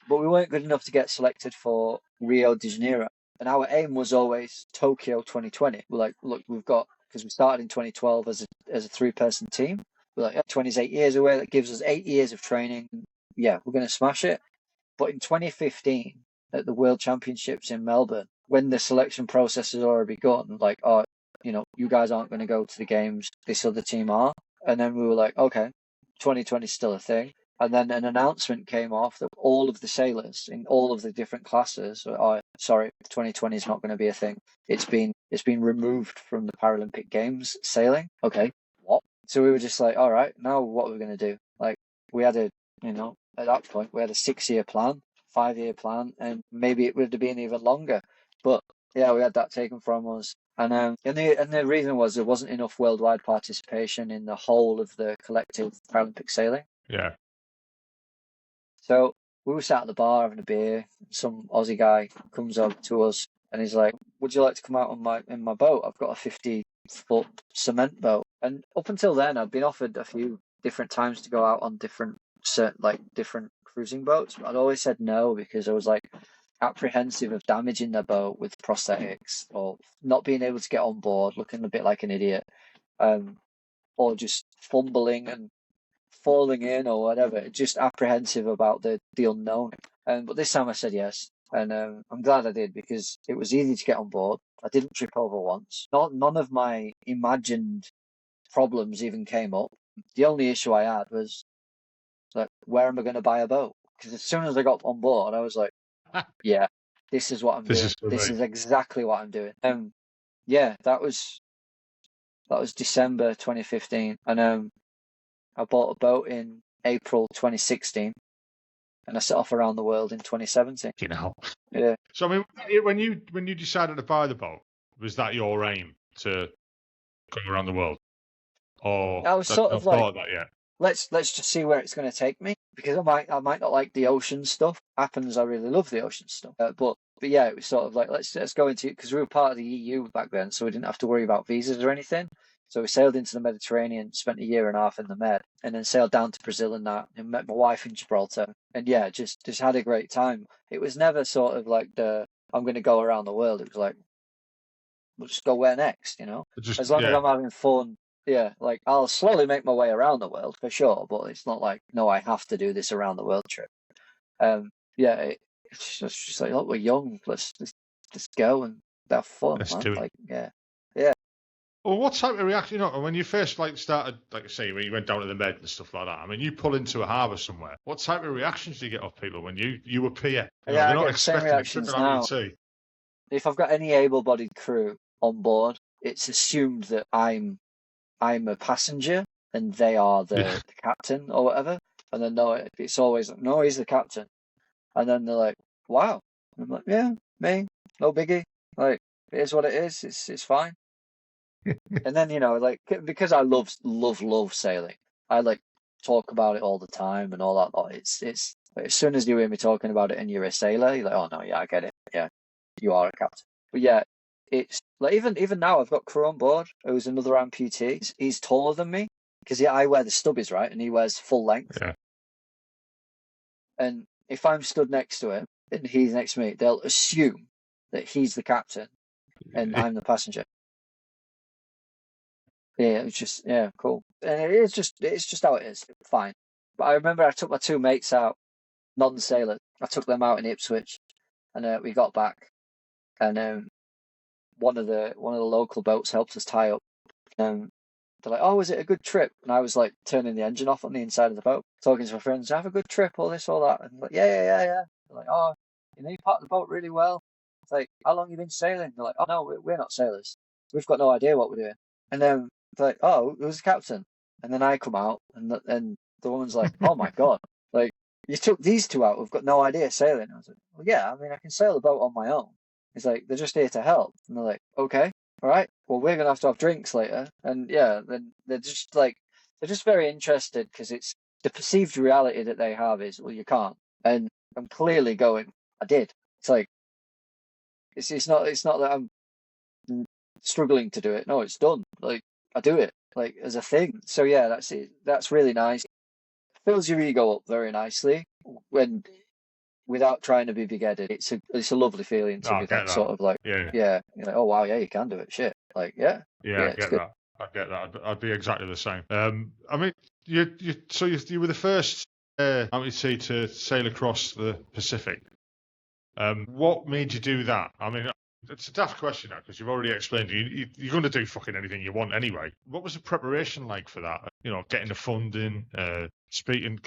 but we weren't good enough to get selected for Rio de Janeiro. And our aim was always Tokyo 2020. We're like, look, because we started in 2012 as a three-person team. We're like, 20 is 8 years away. That gives us 8 years of training. Yeah, we're going to smash it. But in 2015, at the World Championships in Melbourne, when the selection process has already begun, like, you guys aren't going to go to the games. This other team are. And then we were like, okay, 2020 is still a thing. And then an announcement came off that all of the sailors in all of the different classes, 2020 is not going to be a thing. It's been removed from the Paralympic Games sailing. Okay, what? So we were just like, all right, now what are we going to do? Like, we had at that point, we had a 6-year plan, 5-year plan, and maybe it would have been even longer. But yeah, we had that taken from us. And the reason was there wasn't enough worldwide participation in the whole of the collective Paralympic sailing. Yeah. So we were sat at the bar having a beer. Some Aussie guy comes up to us and he's like, "Would you like to come out in my boat? I've got a 50-foot cement boat." And up until then, I'd been offered a few different times to go out on different cruising boats. But I'd always said no because I was like apprehensive of damaging the boat with prosthetics or not being able to get on board, looking a bit like an idiot, or just fumbling and falling in or whatever, just apprehensive about the unknown. But this time I said yes, and I'm glad I did because it was easy to get on board. I didn't trip over once. None of my imagined problems even came up. The only issue I had was like, where am I going to buy a boat? Because as soon as I got on board, I was like, yeah, this is what I'm doing. This is exactly what I'm doing. Yeah, that was December 2015, and I bought a boat in April 2016, and I set off around the world in 2017. Yeah. So I mean, when you decided to buy the boat, was that your aim to go around the world, or I was sort of like, thought that yet? Let's just see where it's going to take me, because I might not like the ocean stuff. Happens, I really love the ocean stuff, but yeah, it was sort of like let's go into it because we were part of the EU back then, so we didn't have to worry about visas or anything. So we sailed into the Mediterranean, spent 1.5 years in the Med, and then sailed down to Brazil and that, and met my wife in Gibraltar. And yeah, just had a great time. It was never sort of like I'm going to go around the world. It was like, we'll just go where next, as long as I'm having fun. Yeah, like I'll slowly make my way around the world for sure, but it's not like, no, I have to do this around the world trip. Yeah, it's just like, look, we're young. Let's go and have fun. Let's man. do it. Like, yeah. Well, what type of reaction, when you first started, like I say, when you went down to the Med and stuff like that, I mean, you pull into a harbour somewhere, what type of reactions do you get off people when you appear? Yeah, they're not I get the same expecting reactions now. if I've got any able-bodied crew on board, it's assumed that I'm a passenger and they are the captain or whatever. And then no, it's always like, no, he's the captain. And then they're like, wow. And I'm like, yeah, me, no biggie. Like, it is what it is. It's fine. And then, like, because I love sailing, I like talk about it all the time and all that. It's like, as soon as you hear me talking about it and you're a sailor, you're like, oh no, yeah, I get it. Yeah, you are a captain. But yeah, it's like even now I've got crew on board who's another amputee. He's taller than me because I wear the stubbies, right, and he wears full length. Yeah. And if I'm stood next to him and he's next to me, they'll assume that he's the captain and I'm the passenger. Yeah, it's just cool. And it's just how it is. Fine. But I remember I took my two mates out, non-sailors. I took them out in Ipswich, and we got back, and one of the local boats helped us tie up. They're like, "Oh, was it a good trip?" And I was like turning the engine off on the inside of the boat, talking to my friends, "Have a good trip, all this, all that." And I'm like, yeah. They're like, "Oh, you parked the boat really well." It's like, "How long you been sailing?" They're like, "Oh no, we're not sailors. We've got no idea what we're doing." And then they're like, "Oh, who's the captain?" And then I come out, and the woman's like, "Oh my god, like you took these two out. We've got no idea sailing." I was like, "Well, yeah, I mean, I can sail the boat on my own." He's like, "They're just here to help." And they're like, "Okay, all right. Well, we're gonna have to have drinks later." And yeah, then they're just very interested because it's the perceived reality that they have is, well, you can't. And I'm clearly going, I did. It's like it's not that I'm struggling to do it. No, it's done. Like I do it like as a thing. So yeah, that's it. That's really nice. Fills your ego up very nicely when without trying to be big-headed. It's a lovely feeling to I be get that sort that. of like Yeah. you're like, oh wow, yeah, you can do it. Shit. Like Yeah, I it's get good. that. I get that. I'd be exactly the same. I mean, you were the first amputee to sail across the Pacific. What made you do that? I mean, it's a daft question now because you've already explained you're going to do fucking anything you want anyway. What was the preparation like for that? Getting the funding, speaking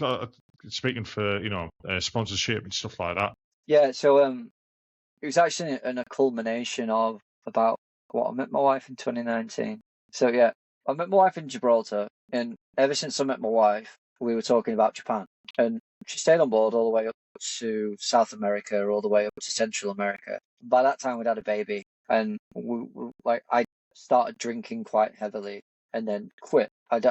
for sponsorship and stuff like that. Yeah, so it was actually a culmination of about what I met my wife in 2019. So yeah, I met my wife in Gibraltar, and ever since I met my wife, we were talking about Japan, and she stayed on board all the way up to South America, all the way up to Central America. By that time, we'd had a baby, and I started drinking quite heavily, and then quit. I'd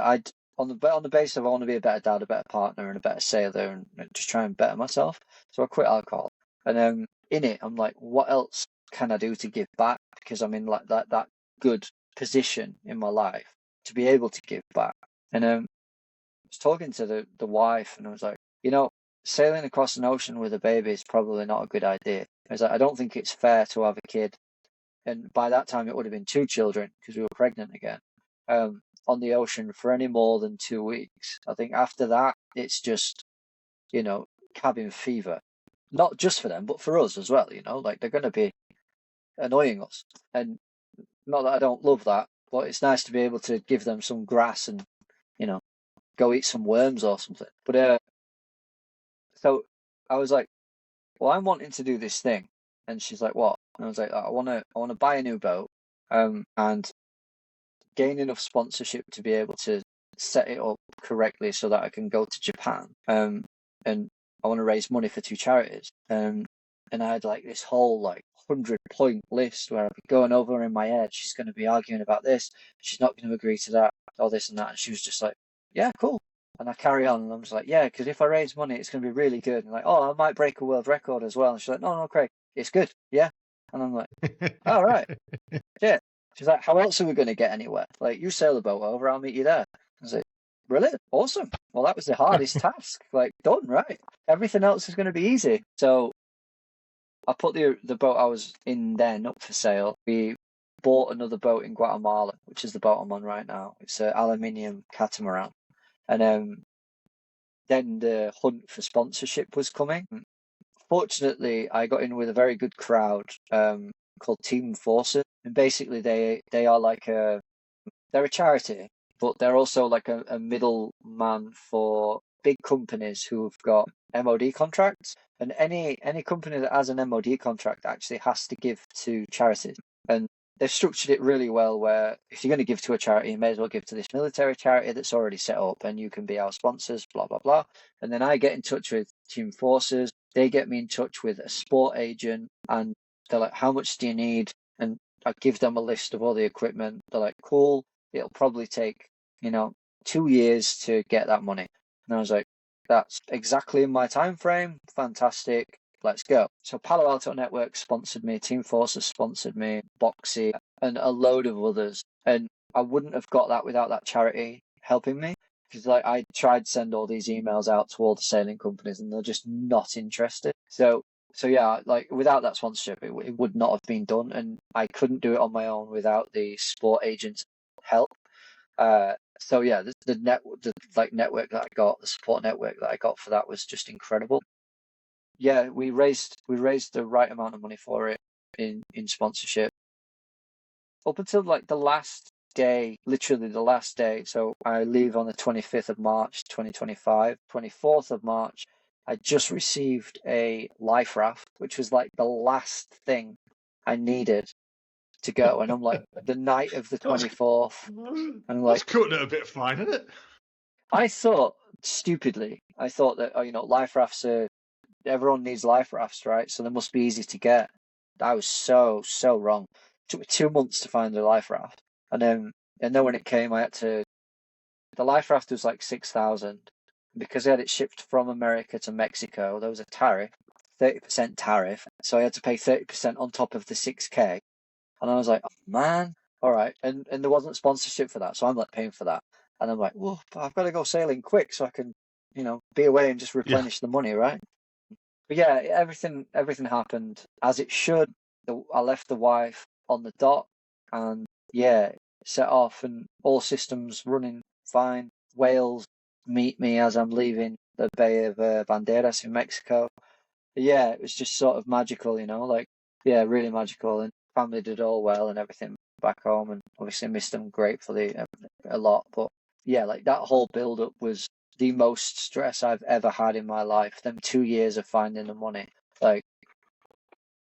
on the basis of I want to be a better dad, a better partner, and a better sailor, and just try and better myself. So I quit alcohol, and then in it, I'm like, what else can I do to give back? Because I'm in like that good position in my life to be able to give back. And I was talking to the wife, and I was like, sailing across an ocean with a baby is probably not a good idea. I was like, I don't think it's fair to have a kid. And by that time, it would have been two children because we were pregnant again. On the ocean for any more than 2 weeks. I think after that, it's just, cabin fever. Not just for them, but for us as well, like they're going to be annoying us. And not that I don't love that, but it's nice to be able to give them some grass and, go eat some worms or something. But so I was like, well, I'm wanting to do this thing. And she's like, what? And I was like, I want to buy a new boat and gain enough sponsorship to be able to set it up correctly so that I can go to Japan. And I want to raise money for two charities. And I had like this whole 100-point list where I'd be going over in my head. She's going to be arguing about this. She's not going to agree to that, all this and that. And she was just like, yeah, cool. And I carry on, and I'm just like, yeah, because if I raise money, it's going to be really good. And like, oh, I might break a world record as well. And she's like, no, Craig, it's good. Yeah. And I'm like, all right. Yeah. She's like, how else are we going to get anywhere? Like, you sail the boat over, I'll meet you there. I was like, brilliant, awesome. Well, that was the hardest task. Like, done, right? Everything else is going to be easy. So I put the boat I was in then up for sale. We bought another boat in Guatemala, which is the boat I'm on right now. It's an aluminium catamaran. And then the hunt for sponsorship was coming. Fortunately, I got in with a very good crowd called Team Forces. And basically, they are they're a charity, but they're also like a middleman for big companies who've got MOD contracts, and any company that has an MOD contract actually has to give to charities. And they've structured it really well where if you're going to give to a charity, you may as well give to this military charity that's already set up and you can be our sponsors, blah, blah, blah. And then I get in touch with Team Forces. They get me in touch with a sport agent and they're like, how much do you need? And I give them a list of all the equipment. They're like, cool. It'll probably take, 2 years to get that money. And I was like, that's exactly in my time frame. Fantastic. Let's go. So Palo Alto Network sponsored me, Team Forces sponsored me, Boxy, and a load of others. And I wouldn't have got that without that charity helping me. Because I tried to send all these emails out to all the sailing companies and they're just not interested. So yeah, like without that sponsorship, it would not have been done. And I couldn't do it on my own without the sport agents' help. So yeah, the network that I got, the support network that I got for that was just incredible. Yeah, we raised the right amount of money for it in sponsorship. Up until like the last day, literally the last day. So I leave on the 25th of March, 2025. 24th of March, I just received a life raft, which was like the last thing I needed to go. And I'm like, the night of the 24th. And I'm like, That's cutting it a bit fine, isn't it? I thought, stupidly, that, life rafts are, everyone needs life rafts, right? So they must be easy to get. I was so wrong. It took me 2 months to find a life raft. And then when it came, the life raft was like 6,000. Because I had it shipped from America to Mexico, there was a tariff, 30% tariff. So I had to pay 30% on top of the 6K. And I was like, oh, man, all right. And there wasn't sponsorship for that. So I'm like paying for that. And I'm like, well, I've got to go sailing quick so I can, be away and just replenish the money, right? But yeah, everything happened as it should. I left the wife on the dock and yeah, set off and all systems running fine. Whales meet me as I'm leaving the Bay of Banderas in Mexico. But yeah, it was just sort of magical, really magical. And family did all well and everything back home. And obviously missed them gratefully a lot. But yeah, like that whole build up was the most stress I've ever had in my life. Them 2 years of finding the money,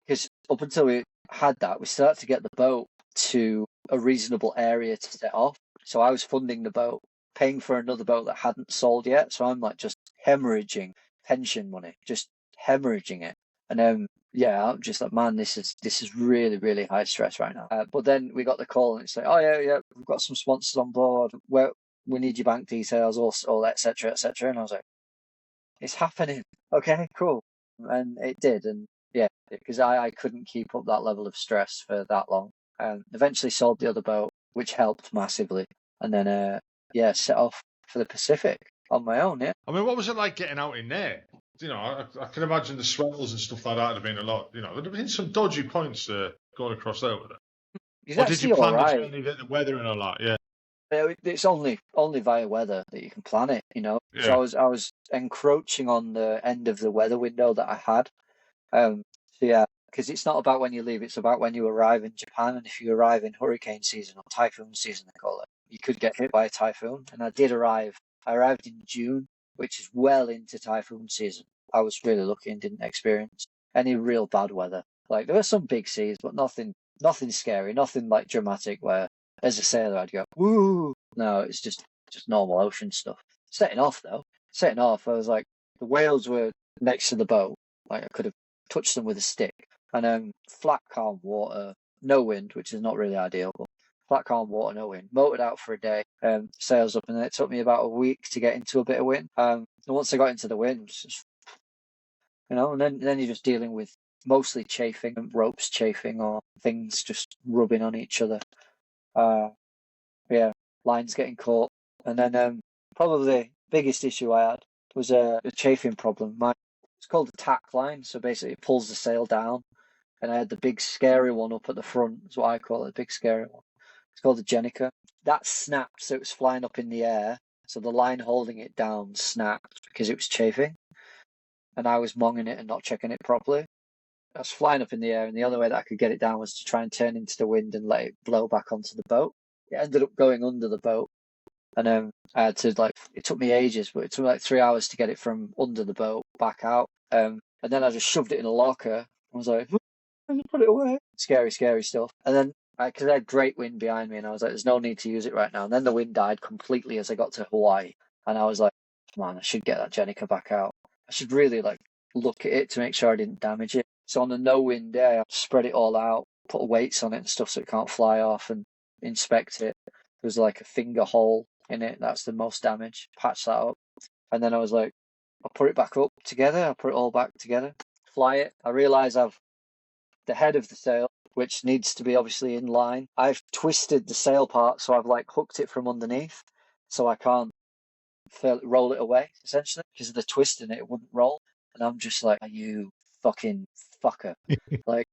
because up until we had that, we started to get the boat to a reasonable area to set off. So I was funding the boat, paying for another boat that hadn't sold yet. So I'm like just hemorrhaging pension money, just hemorrhaging it. And yeah, I'm just like, man, this is really, really high stress right now. But then we got the call and it's like, oh yeah, we've got some sponsors on board. We need your bank details, all et cetera, et cetera. And I was like, it's happening. Okay, cool. And it did. And yeah, because I couldn't keep up that level of stress for that long. And eventually sold the other boat, which helped massively. And then, set off for the Pacific on my own, yeah. I mean, what was it like getting out in there? I can imagine the swells and stuff like that would have been a lot. There'd have been some dodgy points going across there with it. Or did you plan the journey, the weather and all that? Yeah. It's only via weather that you can plan it, Yeah. So I was encroaching on the end of the weather window that I had. So yeah, because it's not about when you leave; it's about when you arrive in Japan. And if you arrive in hurricane season or typhoon season, they call it, you could get hit by a typhoon. And I did arrive. I arrived in June, which is well into typhoon season. I was really lucky and didn't experience any real bad weather. Like there were some big seas, but nothing scary, nothing like dramatic where as a sailor I'd go, woo. No, it's just normal ocean stuff. Setting off, I was like, the whales were next to the boat. Like I could have touched them with a stick. And flat, calm water, no wind, which is not really ideal, but flat, calm water, no wind. Motored out for a day, sails up, and then it took me about a week to get into a bit of wind. And once I got into the wind, and then you're just dealing with mostly chafing and ropes chafing or things just rubbing on each other. Yeah, lines getting caught. And then probably the biggest issue I had was a chafing problem. It's called a tack line, so basically it pulls the sail down. And I had the big scary one up at the front, is what I call it, the big scary one. It's called a Jenica. That snapped, so it was flying up in the air. So the line holding it down snapped because it was chafing. And I was monging it and not checking it properly. I was flying up in the air, and the only way that I could get it down was to try and turn into the wind and let it blow back onto the boat. It ended up going under the boat, And I had to it took me ages, but it took me like 3 hours to get it from under the boat back out. And then I just shoved it in a locker. I was like, put it away. Scary, scary stuff. And then, because I had great wind behind me, and I was like, there's no need to use it right now. And then the wind died completely as I got to Hawaii. And I was like, man, I should get that Jenica back out. I should really look at it to make sure I didn't damage it. So on a no-wind day, I spread it all out, put weights on it and stuff so it can't fly off, and inspect it. There's like a finger hole in it. That's the most damage. Patch that up. And then I was like, I'll put it back up together. I'll put it all back together. Fly it. I realise I've the head of the sail, which needs to be obviously in line. I've twisted the sail part, so I've hooked it from underneath, so I can't roll it away, essentially, because of the twist in it wouldn't roll. And I'm just like, are you fucking fucker? I've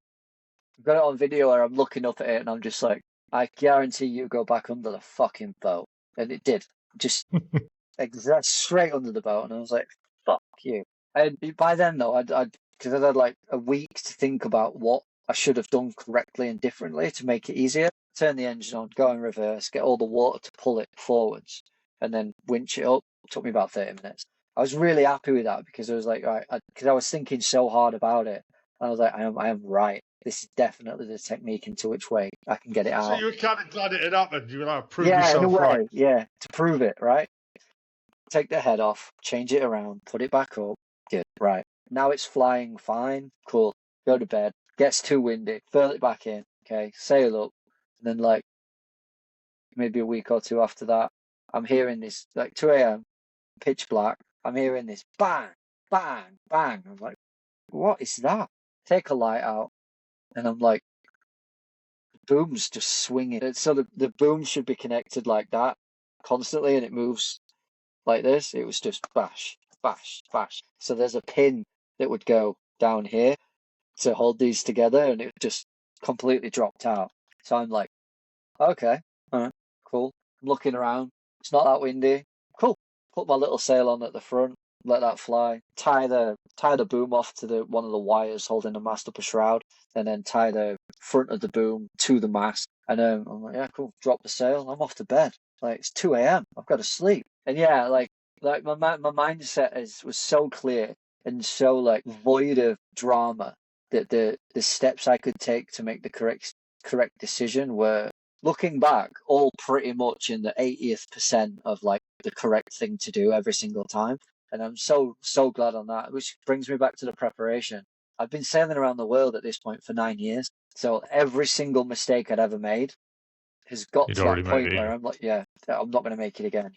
got it on video where I'm looking up at it and I'm just like, I guarantee you go back under the fucking boat. And it did. Just straight under the boat. And I was like, fuck you. And by then, though, because I'd had a week to think about what I should have done correctly and differently to make it easier. Turn the engine on, go in reverse, get all the water to pull it forwards, and then winch it up. It took me about 30 minutes. I was really happy with that because I was like, because I was thinking so hard about it. And I was like, I am right. This is definitely the technique into which way I can get it out. So you were kind of glad it had happened. You were like, prove in a yourself way, right. yeah, to prove it, right? Take the head off, change it around, put it back up. Good, right. Now it's flying fine, cool. Go to bed. Gets too windy, furl it back in, okay, sail up. And then maybe a week or two after that, I'm hearing this 2 a.m. pitch black. I'm hearing this bang, bang, bang. I'm like, what is that? Take a light out, and I'm like, the boom's just swinging. So the boom should be connected like that constantly, and it moves like this. It was just bash, bash, bash. So there's a pin that would go down here to hold these together, and it just completely dropped out. So I'm like, okay, all right, cool. I'm looking around. It's not that windy. Cool. Put my little sail on at the front, let that fly. Tie the boom off to one of the wires holding the mast up a shroud, and then tie the front of the boom to the mast. And I'm like, yeah, cool. Drop the sail. I'm off to bed. It's 2 a.m. I've got to sleep. And yeah, my mindset was so clear and so void of drama that the steps I could take to make the correct decision were, looking back, all pretty much in the 80th percent of the correct thing to do every single time. And I'm so glad on that, which brings me back to the preparation. I've been sailing around the world at this point for 9 years. So every single mistake I'd ever made has got to that point where I'm like, yeah, I'm not going to make it again,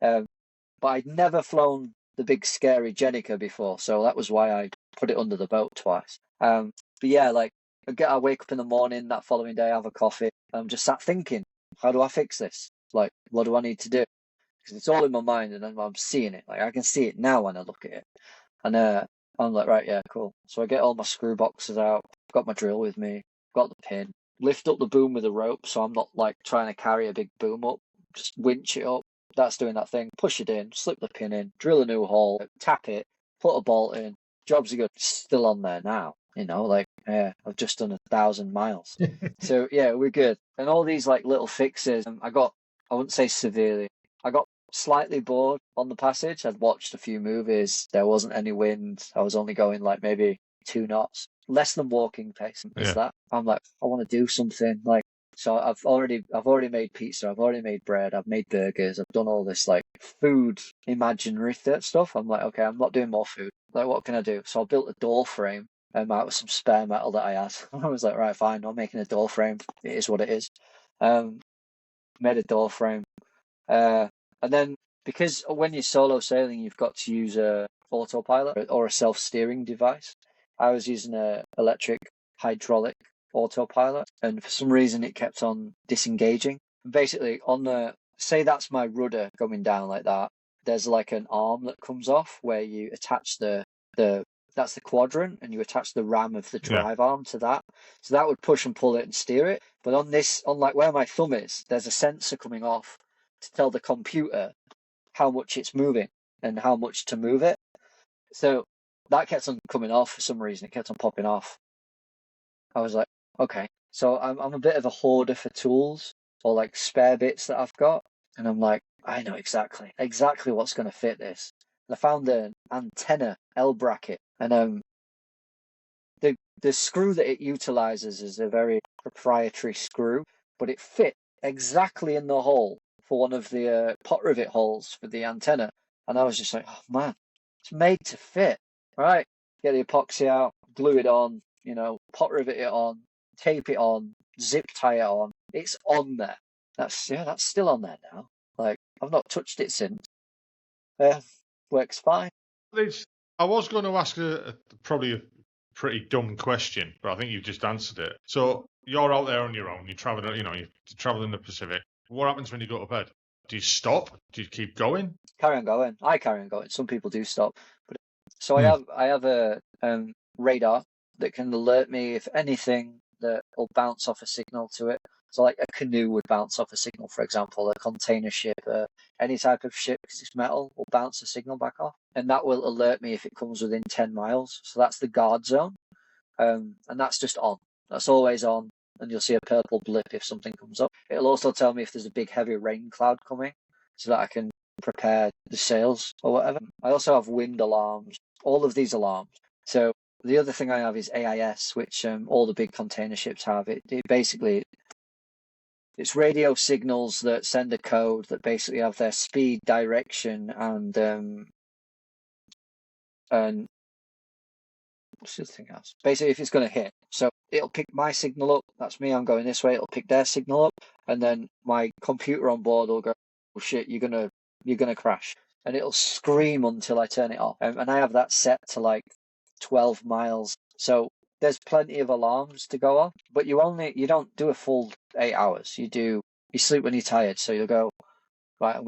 but I'd never flown the big scary Jenica before, so that was why I put it under the boat twice. But yeah, I wake up in the morning that following day, have a coffee, and I'm just sat thinking, how do I fix this? What do I need to do? Because it's all in my mind, and I'm seeing it. I can see it now when I look at it, and I'm like, right, yeah, cool. So I get all my screw boxes out, got my drill with me, got the pin, lift up the boom with a rope, so I'm not trying to carry a big boom up. Just winch it up. That's doing that thing. Push it in, slip the pin in, drill a new hole, tap it, put a bolt in. Jobs are good. Still on there now. Yeah, I've just done 1,000 miles. So yeah, we're good. And all these little fixes, I wouldn't say severely. I got slightly bored on the passage. I'd watched a few movies. There wasn't any wind. I was only going maybe 2 knots, less than walking pace. Is that? I'm like, I want to do something. So I've already made pizza. I've already made bread. I've made burgers. I've done all this food imaginary stuff. I'm like, okay, I'm not doing more food. What can I do? So I built a door frame out of some spare metal that I had. I was like, right, fine. I'm making a door frame. It is what it is. Made a door frame. And then, because when you're solo sailing, you've got to use a autopilot or a self-steering device. I was using a electric hydraulic autopilot, and for some reason it kept on disengaging. Basically, say that's my rudder going down like that, there's an arm that comes off where you attach that's the quadrant, and you attach the ram of the drive arm to that. So that would push and pull it and steer it. But on where my thumb is, there's a sensor coming off to tell the computer how much it's moving and how much to move it. So that kept on coming off for some reason. It kept on popping off. I was like, okay. So I'm a bit of a hoarder for tools or spare bits that I've got. And I'm like, I know exactly what's going to fit this. And I found an antenna L bracket, and the screw that it utilizes is a very proprietary screw, but it fit exactly in the hole for one of the pot rivet holes for the antenna. And I was just like, oh man, it's made to fit. Right, get the epoxy out, glue it on, pot rivet it on, tape it on, zip tie it on. It's on there. That's still on there now. Like, I've not touched it since. Works fine. I was going to ask probably a pretty dumb question, but I think you've just answered it. So you're out there on your own. You're traveling, you're traveling the Pacific. What happens when you go to bed? Do you stop? Do you keep going? Carry on going. I carry on going. Some people do stop. But so I have a radar that can alert me if anything that will bounce off a signal to it. So like a canoe would bounce off a signal, for example, a container ship, any type of ship, because it's metal, will bounce a signal back off. And that will alert me if it comes within 10 miles. So that's the guard zone. And that's just on. That's always on. And you'll see a purple blip if something comes up. It'll also tell me if there's a big heavy rain cloud coming so that I can prepare the sails or whatever. I also have wind alarms, all of these alarms. So the other thing I have is AIS, which all the big container ships have. It basically, it's radio signals that send a code that basically have their speed, direction, and what's the other thing else? Basically, if it's going to hit. So it'll pick my signal up. That's me. I'm going this way. It'll pick their signal up, and then my computer on board will go, "Oh shit, you're gonna crash," and it'll scream until I turn it off. And I have that set to like 12 miles. So there's plenty of alarms to go off, but you don't do a full 8 hours. You sleep when you're tired. So you'll go, right, I'm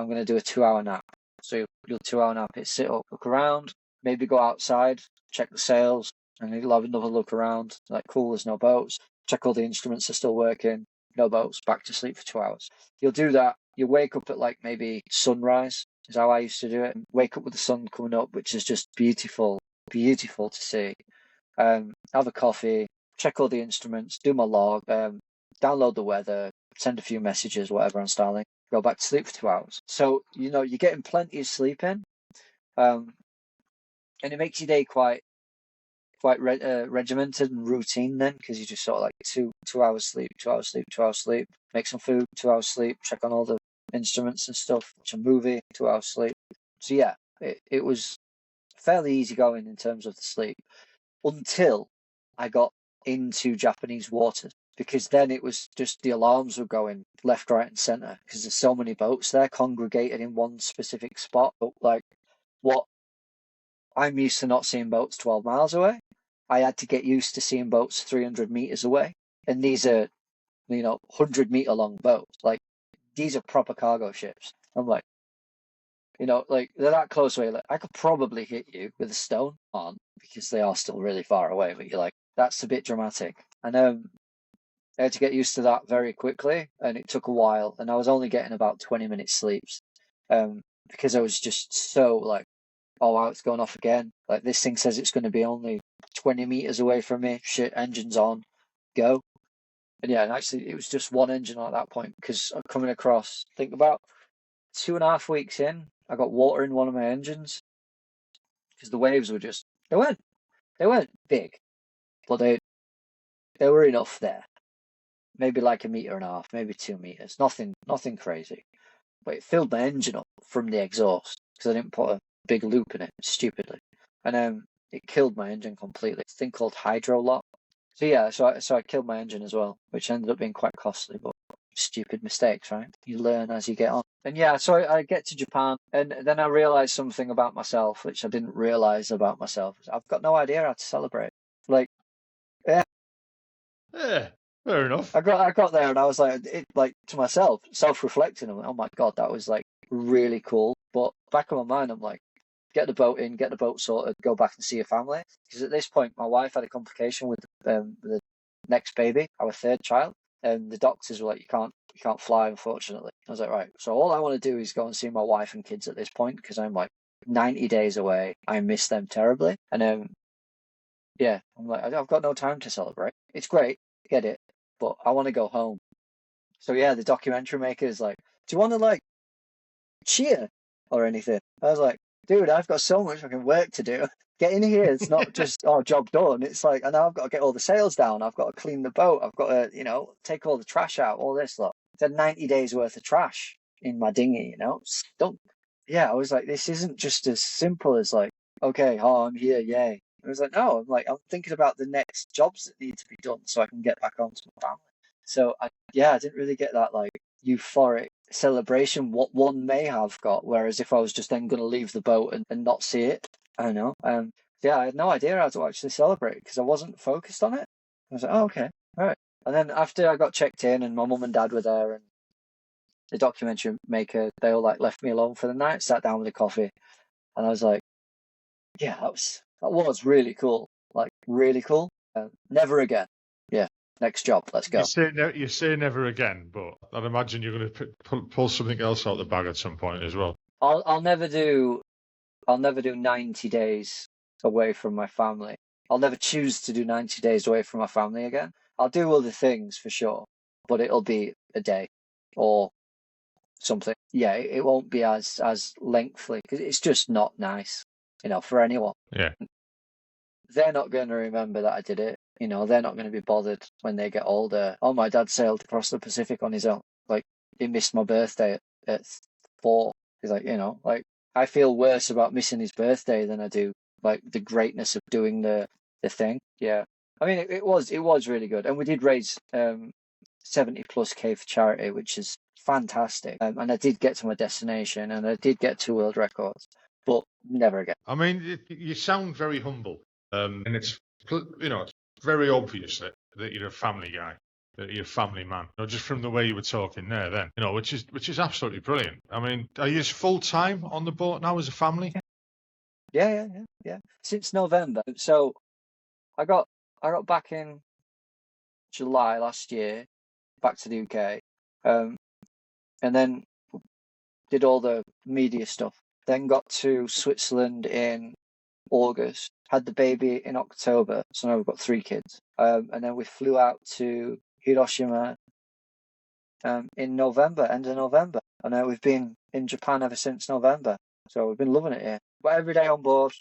gonna do a 2 hour nap. So you'll 2 hour nap. It sit up, look around, maybe go outside, check the sails, and you'll have another look around. Like, cool, there's no boats. Check all the instruments are still working. No boats. Back to sleep for 2 hours. You'll do that. You wake up at like maybe sunrise. Is how I used to do it. Wake up with the sun coming up, which is just beautiful, beautiful to see. Have a coffee, check all the instruments, do my log, download the weather, send a few messages, whatever on Starlink, go back to sleep for 2 hours. So, you're getting plenty of sleep in. And it makes your day quite regimented and routine then, because you just sort of like 2 hours sleep, 2 hours sleep, 2 hours sleep, make some food, 2 hours sleep, check on all the instruments and stuff, watch a movie, 2 hours sleep. So yeah, it was fairly easy going in terms of the sleep until I got into Japanese waters, because then it was just the alarms were going left, right, and centre because there's so many boats there congregated in one specific spot. But like, what I'm used to not seeing boats 12 miles away, I had to get used to seeing boats 300 meters away, and these are 100-meter long boats. Like, these are proper cargo ships. I'm like, like, they're that close away. Like, I could probably hit you with a stone on, because they are still really far away. But you're like, that's a bit dramatic. And I had to get used to that very quickly, and it took a while. And I was only getting about 20-minute sleeps, because I was just so like, oh wow, it's going off again. Like, this thing says it's going to be only 20 meters away from me. Shit, engine's on, go. And yeah, and actually, it was just one engine at that point, because I'm coming across. Think about 2.5 weeks in, I got water in one of my engines, because the waves were just they weren't big, but they were enough there. Maybe like 1.5 meters, maybe 2 meters. Nothing crazy. But it filled my engine up from the exhaust, because I didn't put a big loop in it stupidly, and it killed my engine completely. It's a thing called hydro lock. So yeah, so I killed my engine as well, which ended up being quite costly, but stupid mistakes, right? You learn as you get on. And yeah, so I get to Japan, and then I realized something about myself, which I didn't realize about myself. I've got no idea how to celebrate. Like, yeah, Yeah, fair enough. I got there, and I was like to myself, self-reflecting. I'm like, oh my God, that was like really cool. But back in my mind, I'm like, get the boat in, get the boat sorted, go back and see your family. Because at this point, my wife had a complication with the next baby, our third child, and the doctors were like, you can't fly, unfortunately. I was like, right. So all I want to do is go and see my wife and kids at this point, because I'm like 90 days away. I miss them terribly, and yeah, I'm like, I've got no time to celebrate. It's great, get it, but I want to go home. So yeah, the documentary maker is like, do you want to like cheer or anything? I was like, dude, I've got so much fucking work to do. Get in here. It's not just, oh, job done. It's like, and I've got to get all the sails down. I've got to clean the boat. I've got to, take all the trash out, all this lot. It's had 90 days worth of trash in my dinghy, stunk. Yeah, I was like, this isn't just as simple as like, okay, oh, I'm here, yay. I was like, no, I'm thinking about the next jobs that need to be done so I can get back onto my family. So I didn't really get that like euphoric celebration what one may have got. Whereas if I was just then going to leave the boat and not see it, I don't know. I had no idea how to actually celebrate because I wasn't focused on it. I was like, oh, okay, all right. And then after I got checked in and my mum and dad were there and the documentary maker, they all like left me alone for the night, sat down with a coffee, and I was like, yeah, that was really cool, like really cool. Never again. Yeah, next job, let's go. You say never again, but I'd imagine you're going to pull something else out of the bag at some point as well. I'll never do 90 days away from my family. I'll never choose to do 90 days away from my family again. I'll do other things for sure, but it'll be a day or something. Yeah, it won't be as lengthy because it's just not nice, for anyone. Yeah. They're not going to remember that I did it. They're not going to be bothered when they get older. Oh, my dad sailed across the Pacific on his own. Like, he missed my birthday at 4. He's like, I feel worse about missing his birthday than I do like the greatness of doing the thing. Yeah, I mean it was really good, and we did raise 70+K for charity, which is fantastic. And I did get to my destination, and I did get 2 world records, but never again. I mean, you sound very humble, and it's very obvious that you're a family guy. That you're a family man, just from the way you were talking there, then which is absolutely brilliant. I mean, are you full time on the boat now as a family? Yeah. Since November, so I got back in July last year, back to the UK, and then did all the media stuff. Then got to Switzerland in August, had the baby in October, so now we've got 3 kids. And then we flew out to Hiroshima in November, end of November. And we've been in Japan ever since November, so we've been loving it here. But every day on board.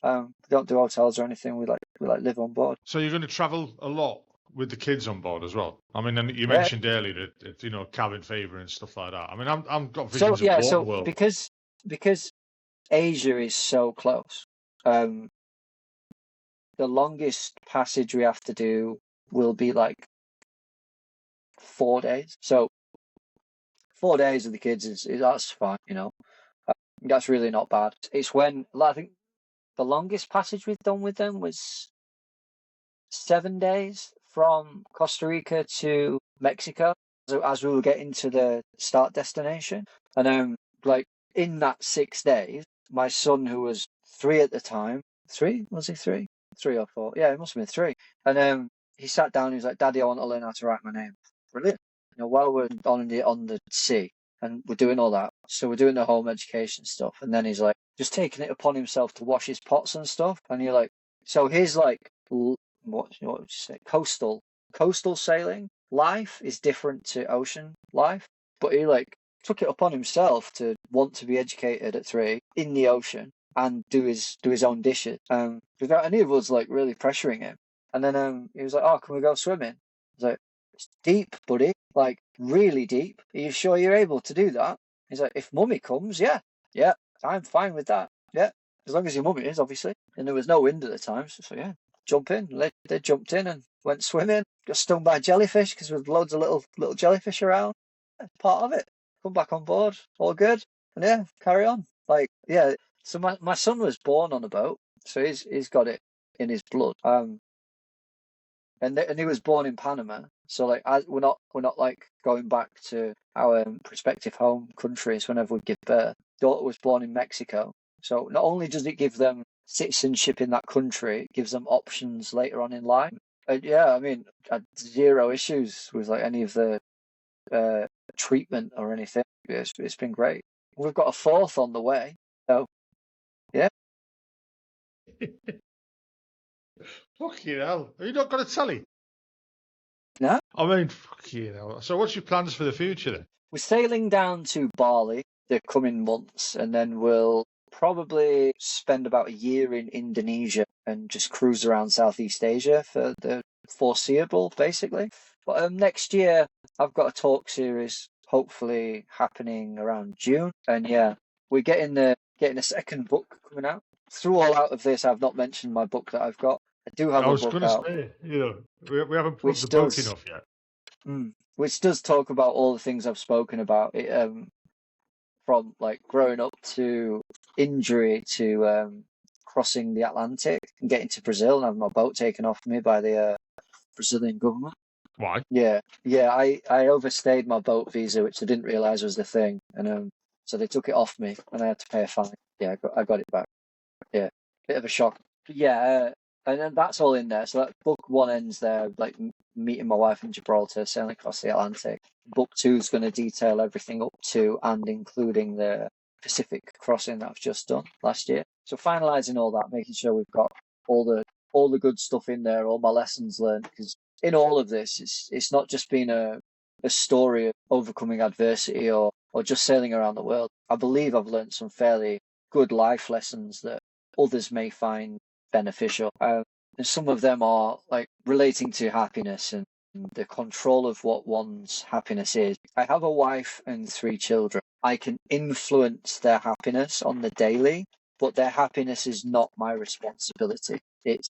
We don't do hotels or anything. We live on board. So you're going to travel a lot with the kids on board as well. I mean, and you mentioned earlier that cabin fever and stuff like that. I mean, I've got visions of the world. because Asia is so close. The longest passage we have to do will be like 4 days. So 4 days with the kids is that's fine. That's really not bad. It's when I think the longest passage we've done with them was 7 days from Costa Rica to Mexico, as we were getting to the start destination. And like in that 6 days, my son, who was 3 at the time, 3? Was he 3? 3 or 4? Yeah, it must have been 3. And he sat down and he was like, Daddy, I want to learn how to write my name. Brilliant. While we're on the sea and we're doing all that, so we're doing the home education stuff, and then he's like just taking it upon himself to wash his pots and stuff, and you're like, so his like what would you say, coastal sailing life is different to ocean life, but he like took it upon himself to want to be educated at 3 in the ocean and do his own dishes without any of us like really pressuring him. And then he was like, oh, can we go swimming? I was like, it's deep, buddy, like really deep. Are you sure you're able to do that? He's like, if mummy comes, yeah, I'm fine with that. Yeah, as long as your mummy is, obviously. And there was no wind at the time, so yeah, jump in. They jumped in and went swimming. Got stung by jellyfish because there's loads of little jellyfish around. Part of it. Come back on board, all good, and yeah, carry on. Like yeah. So my son was born on a boat, so he's got it in his blood. And he was born in Panama, so like we're not like going back to our prospective home countries whenever we give birth. Daughter was born in Mexico, so not only does it give them citizenship in that country, it gives them options later on in life. Yeah, I mean, I had 0 issues with like any of the treatment or anything. It's been great. We've got a 4th on the way, so yeah. Fucking hell. Have you not got a telly? No. I mean, fucking hell. So what's your plans for the future then? We're sailing down to Bali the coming months, and then we'll probably spend about a year in Indonesia and just cruise around Southeast Asia for the foreseeable, basically. But next year, I've got a talk series hopefully happening around June, and yeah, we're getting a second book coming out. Through all out of this, I've not mentioned my book that I've got. I do have I a was book going to out, say, we haven't plugged which the book does enough yet. which does talk about all the things I've spoken about. It, from like growing up to injury to crossing the Atlantic and getting to Brazil and having my boat taken off me by the Brazilian government. Why? Yeah, I overstayed my boat visa, which I didn't realize was the thing, and so they took it off me, and I had to pay a fine. Yeah, I got it back. Yeah, bit of a shock. But yeah, and then that's all in there. So that book one ends there, like meeting my wife in Gibraltar, sailing across the Atlantic. Book two is going to detail everything up to and including the Pacific crossing that I've just done last year. So finalising all that, making sure we've got all the good stuff in there, all my lessons learned. Because in all of this, it's not just been a story of overcoming adversity or just sailing around the world. I believe I've learned some fairly good life lessons that others may find beneficial. And some of them are like relating to happiness and the control of what one's happiness is. I have a wife and 3 children. I can influence their happiness on the daily, but their happiness is not my responsibility. It's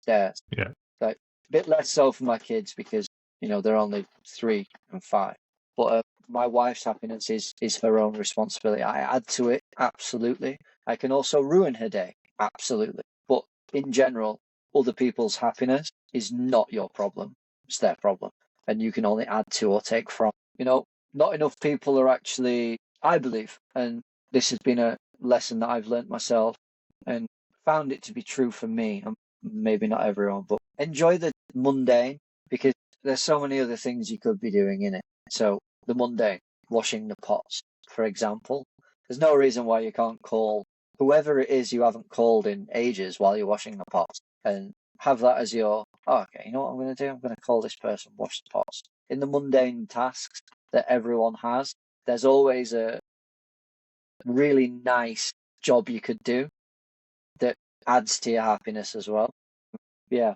theirs. Yeah. Like a bit less so for my kids because they're only 3 and 5. But my wife's happiness is her own responsibility. I add to it absolutely. I can also ruin her day absolutely. But in general, other people's happiness is not your problem. It's their problem. And you can only add to or take from. Not enough people are actually, I believe, and this has been a lesson that I've learnt myself and found it to be true for me, and maybe not everyone, but enjoy the mundane because there's so many other things you could be doing in it. So the mundane, washing the pots, for example. There's no reason why you can't call whoever it is you haven't called in ages while you're washing the pots and have that as your, okay, you know what I'm going to do? I'm going to call this person, wash the pots. In the mundane tasks that everyone has, there's always a really nice job you could do that adds to your happiness as well. Yeah.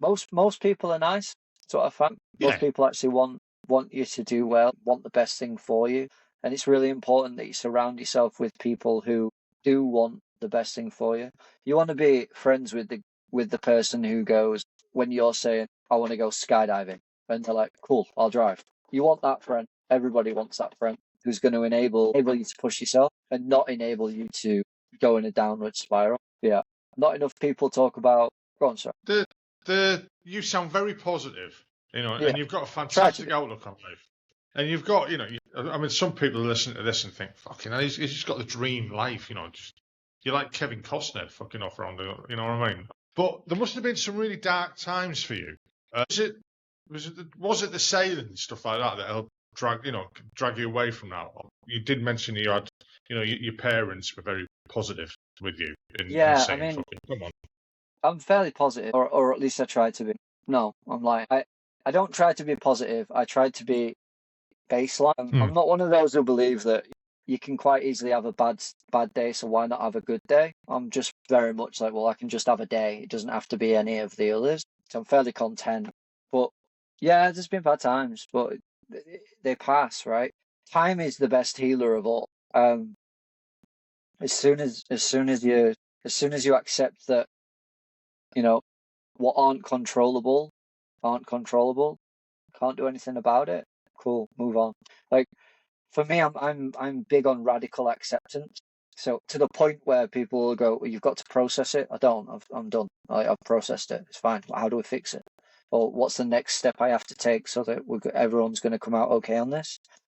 Most people are nice. That's what I found. Most Yeah. people actually want you to do well, want the best thing for you. And it's really important that you surround yourself with people who do want the best thing for you. You want to be friends with the person who goes when you're saying, I want to go skydiving, and they're like, cool, I'll drive. You want that friend. Everybody wants that friend who's going to enable you to push yourself and not enable you to go in a downward spiral. Yeah. Not enough people talk about go on, sorry. You sound very positive, Yeah. and you've got a fantastic outlook on life. And you've got, I mean, some people listen to this and think, fucking hell, he's just got the dream life, you're like Kevin Costner fucking off around the, you know what I mean? But there must have been some really dark times for you. Was it the sailing and stuff like that helped drag you away from that? You did mention you had, your parents were very positive with you in saying, I mean, fucking, come on. I'm fairly positive, or at least I try to be. No, I'm lying. I don't try to be positive. I try to be baseline. I'm not one of those who believe that you can quite easily have a bad day, so why not have a good day? I'm just very much like, well, I can just have a day. It doesn't have to be any of the others. So I'm fairly content. But yeah, there's been bad times, but they pass, right? Time is the best healer of all. As soon as you accept that, what aren't controllable, can't do anything about it. Cool, move on. Like for me, I'm big on radical acceptance. So to the point where people will go, well, you've got to process it. I don't. I'm done. I've processed it. It's fine. How do we fix it? Or what's the next step I have to take so that everyone's going to come out okay on this?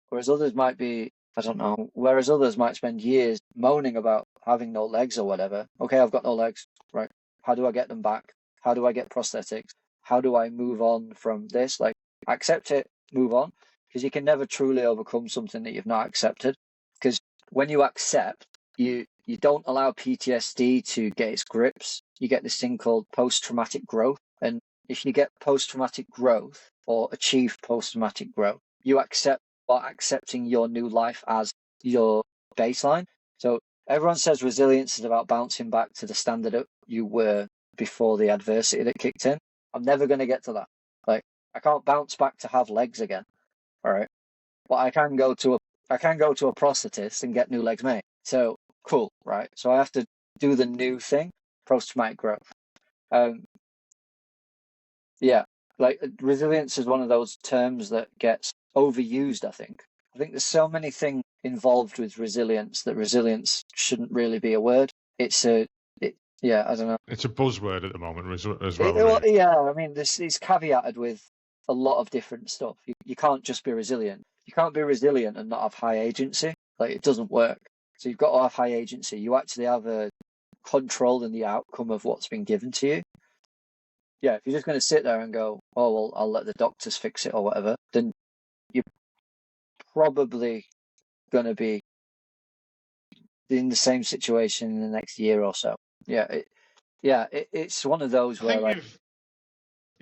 Whereas others might be, I don't know. Whereas others might spend years moaning about having no legs or whatever. Okay, I've got no legs. Right. How do I get them back? How do I get prosthetics? How do I move on from this? Like, accept it, move on. Because you can never truly overcome something that you've not accepted. Because when you accept, you don't allow PTSD to get its grips. You get this thing called post-traumatic growth. And if you get post-traumatic growth or achieve post-traumatic growth, you accept about accepting your new life as your baseline. So everyone says resilience is about bouncing back to the standard that you were before the adversity that kicked in. I'm never going to get to that. Like, I can't bounce back to have legs again. All right. But I can go to a prosthetist and get new legs made. So cool, right? So I have to do the new thing, post-traumatic growth. Yeah, like resilience is one of those terms that gets overused, I think. I think there's so many things involved with resilience that resilience shouldn't really be a word. Yeah, I don't know. It's a buzzword at the moment as well. Well, yeah, I mean, this is caveated with a lot of different stuff. You can't just be resilient. You can't be resilient and not have high agency. Like, it doesn't work. So you've got to have high agency. You actually have a control in the outcome of what's been given to you. Yeah, if you're just going to sit there and go, oh, well, I'll let the doctors fix it or whatever, then you're probably going to be in the same situation in the next year or so. It's one of those where, like,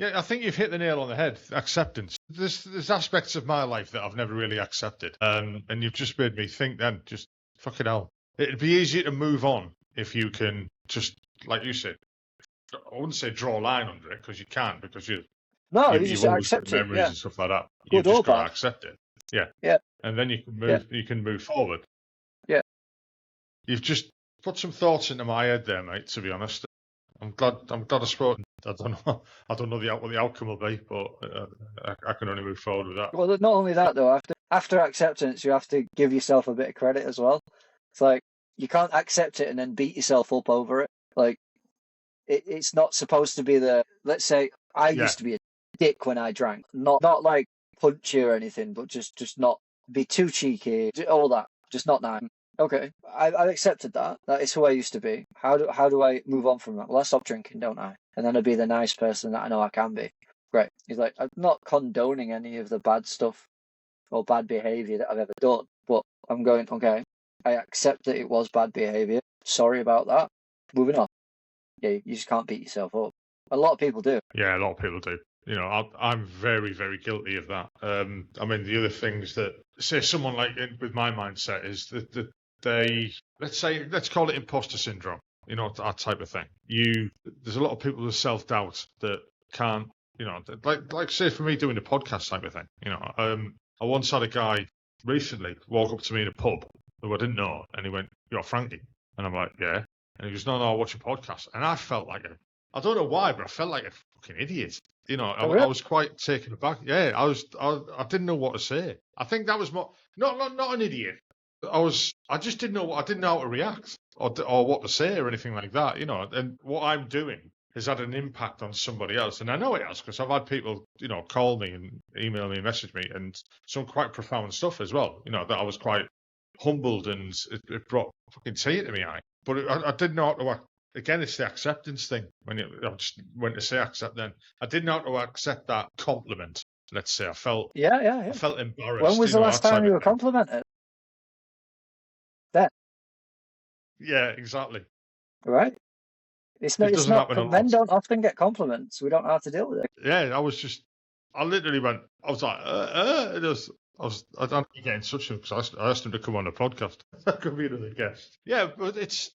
I think you've hit the nail on the head. Acceptance. There's aspects of my life that I've never really accepted, and you've just made me think. Then, just fucking hell, it'd be easier to move on if you can just, like you said, I wouldn't say draw a line under it because you can't, because you just accept it, memories and stuff like that. Good You've just got bad. to accept it. Yeah. Yeah. And then you can move. You can move forward. Yeah. You've just put some thoughts into my head there, mate. To be honest, I'm glad I spoke. I don't know what the outcome will be, but I can only move forward with that. Well, not only that though. After acceptance, you have to give yourself a bit of credit as well. It's like you can't accept it and then beat yourself up over it. Like, it's not supposed to be let's say I used to be a dick when I drank. Not like punch you or anything, but just not be too cheeky, all that. Just not nice. Okay, I accepted that. That is who I used to be. How do I move on from that? Well, I stop drinking, don't I? And then I'll be the nice person that I know I can be. Great. He's like, I'm not condoning any of the bad stuff or bad behaviour that I've ever done, but I'm going, okay, I accept that it was bad behaviour. Sorry about that. Moving on. Yeah, you just can't beat yourself up. A lot of people do. Yeah, a lot of people do. You know, I'm very, very guilty of that. I mean, the other things that, say, someone like with my mindset is that they, let's call it imposter syndrome. You know, that type of thing. There's a lot of people with self-doubt that can't, you know, like say for me doing a podcast type of thing. You know, I once had a guy recently walk up to me in a pub who I didn't know, and he went, "You're Frankie," and I'm like, "Yeah," and he goes, "No, I watch a podcast," and I felt like I don't know why, but I felt like a fucking idiot. You know, I was quite taken aback. Yeah, I didn't know what to say. I think that was more not an idiot. I just didn't know how to react or what to say or anything like that. You know, and what I'm doing has had an impact on somebody else, and I know it has because I've had people, you know, call me and email me, and message me, and some quite profound stuff as well. You know, that I was quite humbled, and it brought fucking tears to my eye. But I didn't know how to. Again, it's the acceptance thing. I just went to say accept, then I didn't know how to accept that compliment. Let's say I felt I felt embarrassed. When was the last time you were complimented? Then. Yeah, exactly. Right. It's not. Men don't often get compliments. We don't know how to deal with it. Yeah, I literally went. I was like, I don't get in touch with him because I asked him to come on the podcast. That could be another guest. Yeah, but it's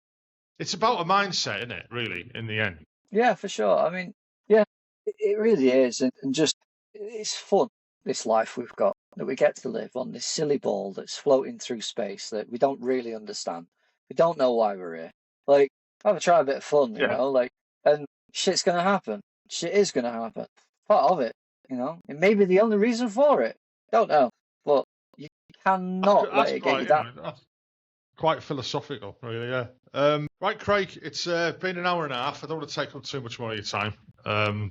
about a mindset, isn't it? Really, in the end. Yeah, for sure. I mean, yeah, it really is, and just it's fun. This life we've got that we get to live on this silly ball that's floating through space that we don't really understand. We don't know why we're here. Like, have a try a bit of fun, you know. Like, and shit's gonna happen. Shit is gonna happen. Part of it, you know. It may be the only reason for it. Don't know, but you cannot let it get you down. Quite philosophical, really, yeah. Right, Craig, it's been an hour and a half. I don't want to take up too much more of your time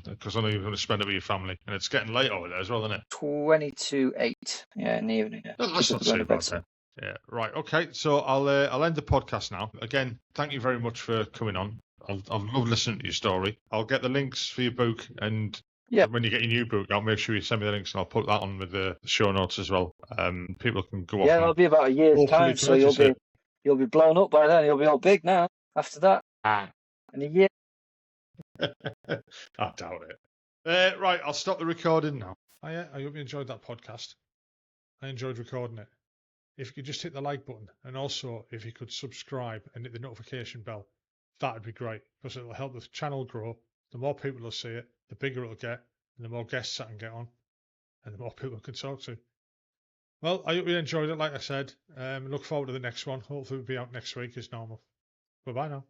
because I know you're going to spend it with your family. And it's getting late over there as well, isn't it? 22:08, yeah, in the evening. Yeah. No, that's not too bad then. Yeah, right, okay. So I'll end the podcast now. Again, thank you very much for coming on. I've loved listening to your story. I'll get the links for your book, and when you get your new book, I'll make sure you send me the links, and I'll put that on with the show notes as well. People can go off. Yeah, it'll be about a year's time, so you'll be blown up by then. You'll be all big now. After that, in a year. I doubt it. Right, I'll stop the recording now. I hope you enjoyed that podcast. I enjoyed recording it. If you could just hit the like button, and also if you could subscribe and hit the notification bell, that'd be great, because it'll help the channel grow. The more people will see it, the bigger it'll get, and the more guests I can get on, and the more people I can talk to. Well, I hope you enjoyed it, like I said. Look forward to the next one. Hopefully, we'll be out next week as normal. Bye-bye now.